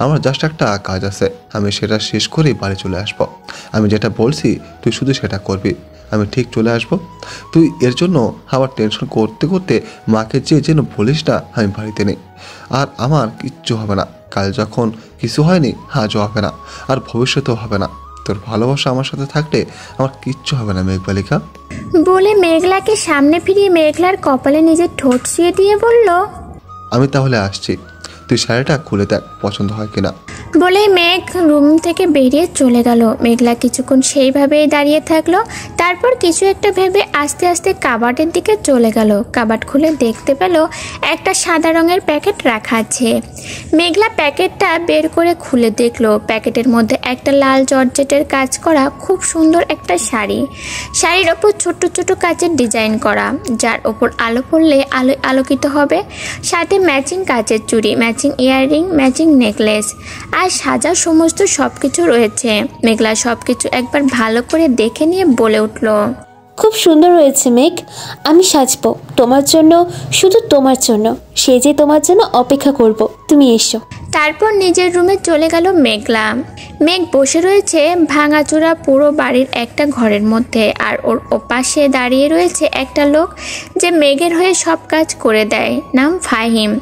আমার জাস্ট একটা কাজ আছে, আমি সেটা শেষ করেই বাড়ি চলে আসবো। আমি যেটা বলছি তুই শুধু সেটা করবি, আমি ঠিক চলে আসবো। তুই এর জন্য আবার টেনশন করতে করতে মাকে যেন বলিস না আমি বাড়িতে নেই। আর আমার কিচ্ছু হবে না, কাল যখন কিছু হয়নি আজও হবে না, আর ভবিষ্যতেও হবে না। তোর ভালোবাসা আমার সাথে থাকলে আমার কিচ্ছু হবে না মেঘবালিকা। বলে মেঘলাকে সামনে ফিরিয়ে মেঘলার কপালে নিজের ঠোঁট ছুঁয়ে দিয়ে বলল, আমি তাহলে আসছি, তুই শাড়িটা খুলে দেখ পছন্দ হয় কিনা। বলে মেঘ রুম থেকে বেরিয়ে চলে গেল। মেঘলা কিছুক্ষণ সেইভাবেই দাঁড়িয়ে থাকলো, তারপর কিছু একটা ভেবে আস্তে আস্তে কাবার্ডের দিকে চলে গেল। কাবার্ড খুলে দেখতে পেল একটা সাদা রঙের প্যাকেট রাখা আছে। মেঘলা প্যাকেটটা বের করে খুলে দেখলো প্যাকেটের মধ্যে একটা লাল জর্জেটের কাজ করা খুব সুন্দর একটা শাড়ি। শাড়ির ওপর ছোট ছোট কাচের ডিজাইন করা, যার ওপর আলো পড়লে আলোয় আলোকিত হবে। সাথে ম্যাচিং কাচের চুড়ি, ম্যাচিং ইয়াররিং, ম্যাচিং নেকলেস আর সাজা সমস্ত সব কিছু রয়েছে। মেঘলা সব কিছু একবার ভালো করে দেখে নিয়ে বলে উঠল, খুব সুন্দর হয়েছে মেঘ, আমি সাজবো তোমার জন্য, শুধু তোমার জন্য। সেজে তোমার জন্য অপেক্ষা করব, তুমি এসো। তারপর নিজের রুমে চলে গেল মেঘলা। মেঘ বসে রয়েছে ভাঙাচোরা পুরো বাড়ির একটা ঘরের মধ্যে, আর ওর ওপাশে দাঁড়িয়ে রয়েছে একটা লোক যে মেঘের হয়ে সব কাজ করে দেয়, নাম ফাহিম।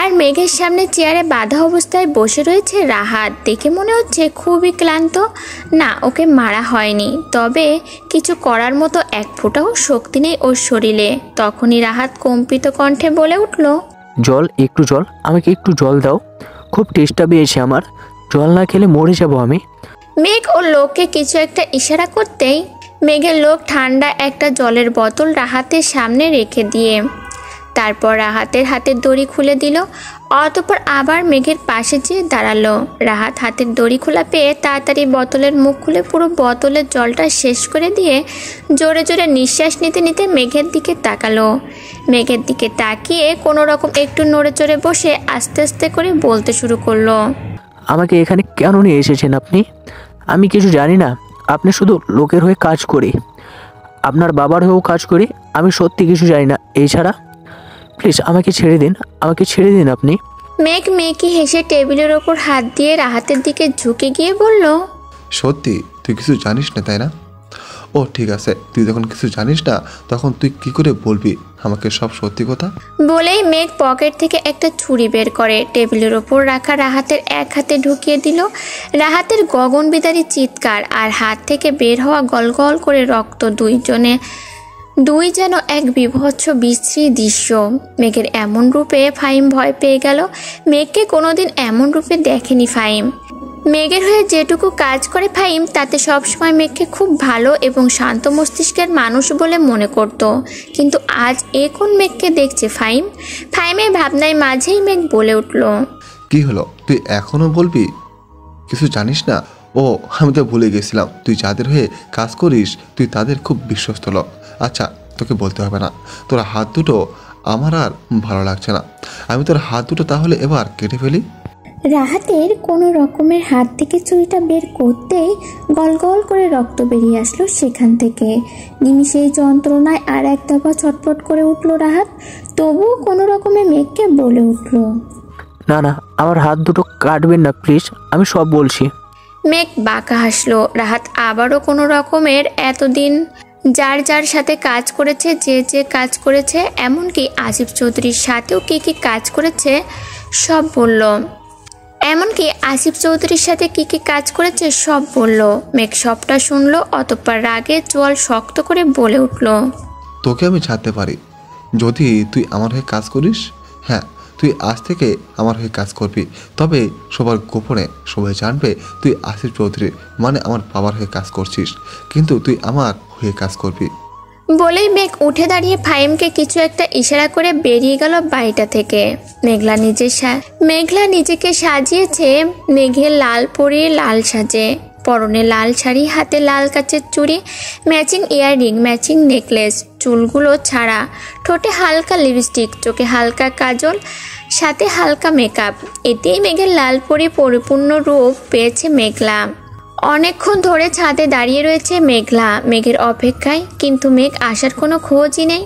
আর মেঘের সামনে চেয়ারে বাঁধা অবস্থায় বসে রয়েছে রাহাত। দেখে মনে হচ্ছে খুবই ক্লান্ত। না, ওকে মারা হয়নি, তবে কিছু করার মতো এক ফোঁটাও শক্তি নেই ওর শরীরে। তখনই রাহাত কম্পিত কণ্ঠে বলে উঠল, জল, একটু জল, আমাকে একটু জল দাও, খুব টেস্টটা পেয়েছে আমার, জল না খেলে মরে যাব আমি। মেঘ ও লোককে কিছু একটা ইশারা করতেই মেঘের লোক ঠান্ডা একটা জলের বোতল রাহাতের সামনে রেখে দিয়ে তারপর রাহাতের হাতের দড়ি খুলে দিল। অতঃপর আবার মেঘের পাশে যেয়ে দাঁড়ালো। রাহাত হাতের দড়ি খোলা পেয়ে তাড়াতাড়ি বোতলের মুখ খুলে পুরো বোতলের জলটা শেষ করে দিয়ে জোরে জোরে নিঃশ্বাস নিতে নিতে মেঘের দিকে তাকালো। মেঘের দিকে তাকিয়ে কোনো রকম একটু নড়ে চড়ে বসে আস্তে আস্তে করে বলতে শুরু করলো, আমাকে এখানে কেন নিয়ে এসেছেন আপনি? আমি কিছু জানি না, আপনি শুধু লোকের হয়ে কাজ করি, আপনার বাবার হয়েও কাজ করি, আমি সত্যি কিছু জানি না। এছাড়া প্লিজ আমাকে ছেড়ে দিন, আমাকে ছেড়ে দিন আপনি। মেঘ মেকি হেসে টেবিলের ওপর হাত দিয়ে রাহাতের দিকে ঝুঁকে গিয়ে বলল, সত্যি তুই কিছু জানিস না তাই না? ও ঠিক আছে, তুই যখন কিছু জানিস না তখন তুই কি করে বলবি আমাকে সব সত্যি কথা? বলেই মেঘ পকেট থেকে একটা ছুরি বের করে টেবিলের ওপর রাখা রাহাতের এক হাতে ঢুকিয়ে দিল। রাহাতের গগনবিদারী চিৎকার আর হাত থেকে বের হওয়া গলগল করে রক্ত, দুই যেন এক বিভৎস বিশ্রী দৃশ্য। মেঘের এমন রূপে ফাহিম ভয় পেয়ে গেল। মেঘকে কোনোদিন এমন রূপে দেখেনি ফাহিম। মেঘের হয়ে যেটুকু কাজ করে ফাহিম, তাতে সবসময় মেঘকে খুব ভালো এবং শান্ত মস্তিষ্কের মানুষ বলে মনে করত। কিন্তু আজ এ কোন মেঘকে দেখছে ফাহিম? ফাহিমের ভাবনায় মাঝেই মেঘ বলে উঠল, কি হলো, তুই এখনো বলবি কিছু জানিস না? ও আমি তো ভুলে গেছিলাম, তুই যাদের হয়ে কাজ করিস তুই তাদের খুব বিশ্বস্ত লোক। আচ্ছা তোকে বলতে হবে না, তোর হাত দুটো আমার আর ভালো লাগছে না, আমি তোর হাত দুটো তাহলে এবার কেটে ফেলি। রাহাতের কোনো রকমের হাত থেকে ছুরিটা বের করতেই গল করে রক্ত বেরিয়ে আসলো সেখান থেকে। নিমিষেই যন্ত্রণায় আর এক দফা ছটফট করে উঠল রাহাত। তবুও কোনো রকমে মেঘকে বলে উঠল, না না, আমার হাত দুটো কাটবেন না প্লিজ, আমি সব বলছি। মেঘ বাঁকা হাসলো। রাহাত আবারও কোনো রকমের এতদিন যার সাথে কাজ করেছে, যে কাজ করেছে, এমনকি আসিফ চৌধুরীর সাথেও কি কাজ করেছে সব বলল। সব বলল। মেঘ সবটা শুনলো। অতঃপর রাগে চোয়াল শক্ত করে বলে উঠল, তোকে আমি ছাড়তে পারি যদি তুই আমার হয়ে কাজ করিস। হ্যাঁ, তুই আজ থেকে আমার হয়ে কাজ করবি, তবে সবার গোপনে সবাই জানবে তুই আসিফ চৌধুরী মানে আমার বাবার হয়ে কাজ করছিস, কিন্তু তুই আমার হয়ে কাজ করবি। বলেই মেঘ উঠে দাঁড়িয়ে ফাহিমকে কিছু একটা ইশারা করে বেরিয়ে গেল বাড়িটা থেকে। মেঘলা নিজেকে সাজিয়েছে মেঘের লাল পরীর লাল সাজে, পরনে লাল শাড়ি, হাতে লাল কাচের চুড়ি, ম্যাচিং ইয়াররিং, ম্যাচিং নেকলেস, চুলগুলো ছাড়া, ঠোঁটে হালকা লিপস্টিক, চোখে হালকা কাজল, সাথে হালকা মেকআপ। এতেই মেঘের লাল পরী পরিপূর্ণ রূপ পেয়েছে মেঘলা। অনেকক্ষণ ধরে ছাদে দাঁড়িয়ে রয়েছে মেঘলা মেঘের অপেক্ষায়, কিন্তু মেঘ আসার কোনো খোঁজই নেই।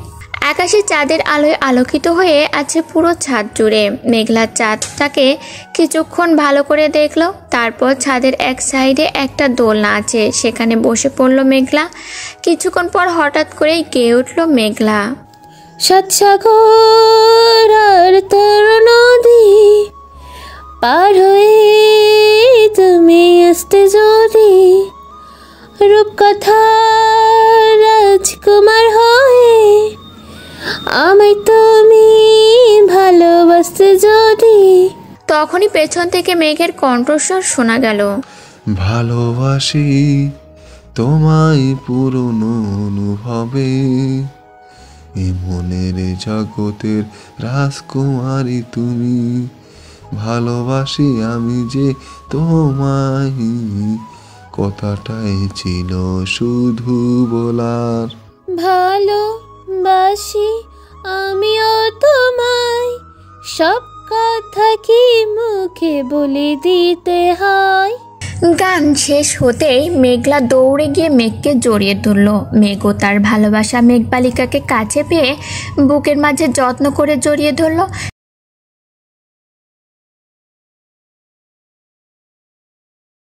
আকাশে চাঁদের আলোয় আলোকিত হয়ে আছে পুরো ছাদ জুড়ে। মেঘলা চাঁদটাকে কিছুক্ষণ ভালো করে দেখলো, তারপর ছাদের এক সাইডে একটা দোলনা আছে, সেখানে বসে পড়লো মেঘলা। কিছুক্ষণ পর হঠাৎ করেই গেয়ে উঠলো মেঘলা, সাত সাগর আর 13 নদী পার হয়ে তুমি আসতে যদি, রূপকথা রাজকুমার হয়ে আমায় তুমি ভালোবাসতে যদি। তখনই পেছন থেকে মেঘের কণ্ঠস্বর শোনা গেল। ভালোবাসি তোমায় পুরনো অনুভবে, এ মনের জগতের রাজকুমারী তুমি। ভালোবাসি আমি যে তোমায়, কথাটাই ছিল শুধু বলার। ভালোবাসি আমিও তোমায়, সব কথা কি মুখে বলে দিতে হয়। গান শেষ হতেই মেঘলা দৌড়ে গিয়ে মেঘকে জড়িয়ে ধরল। মেঘও তার ভালোবাসা মেঘবালিকাকে কাছে পেয়ে বুকের মাঝে যত্ন করে জড়িয়ে ধরল।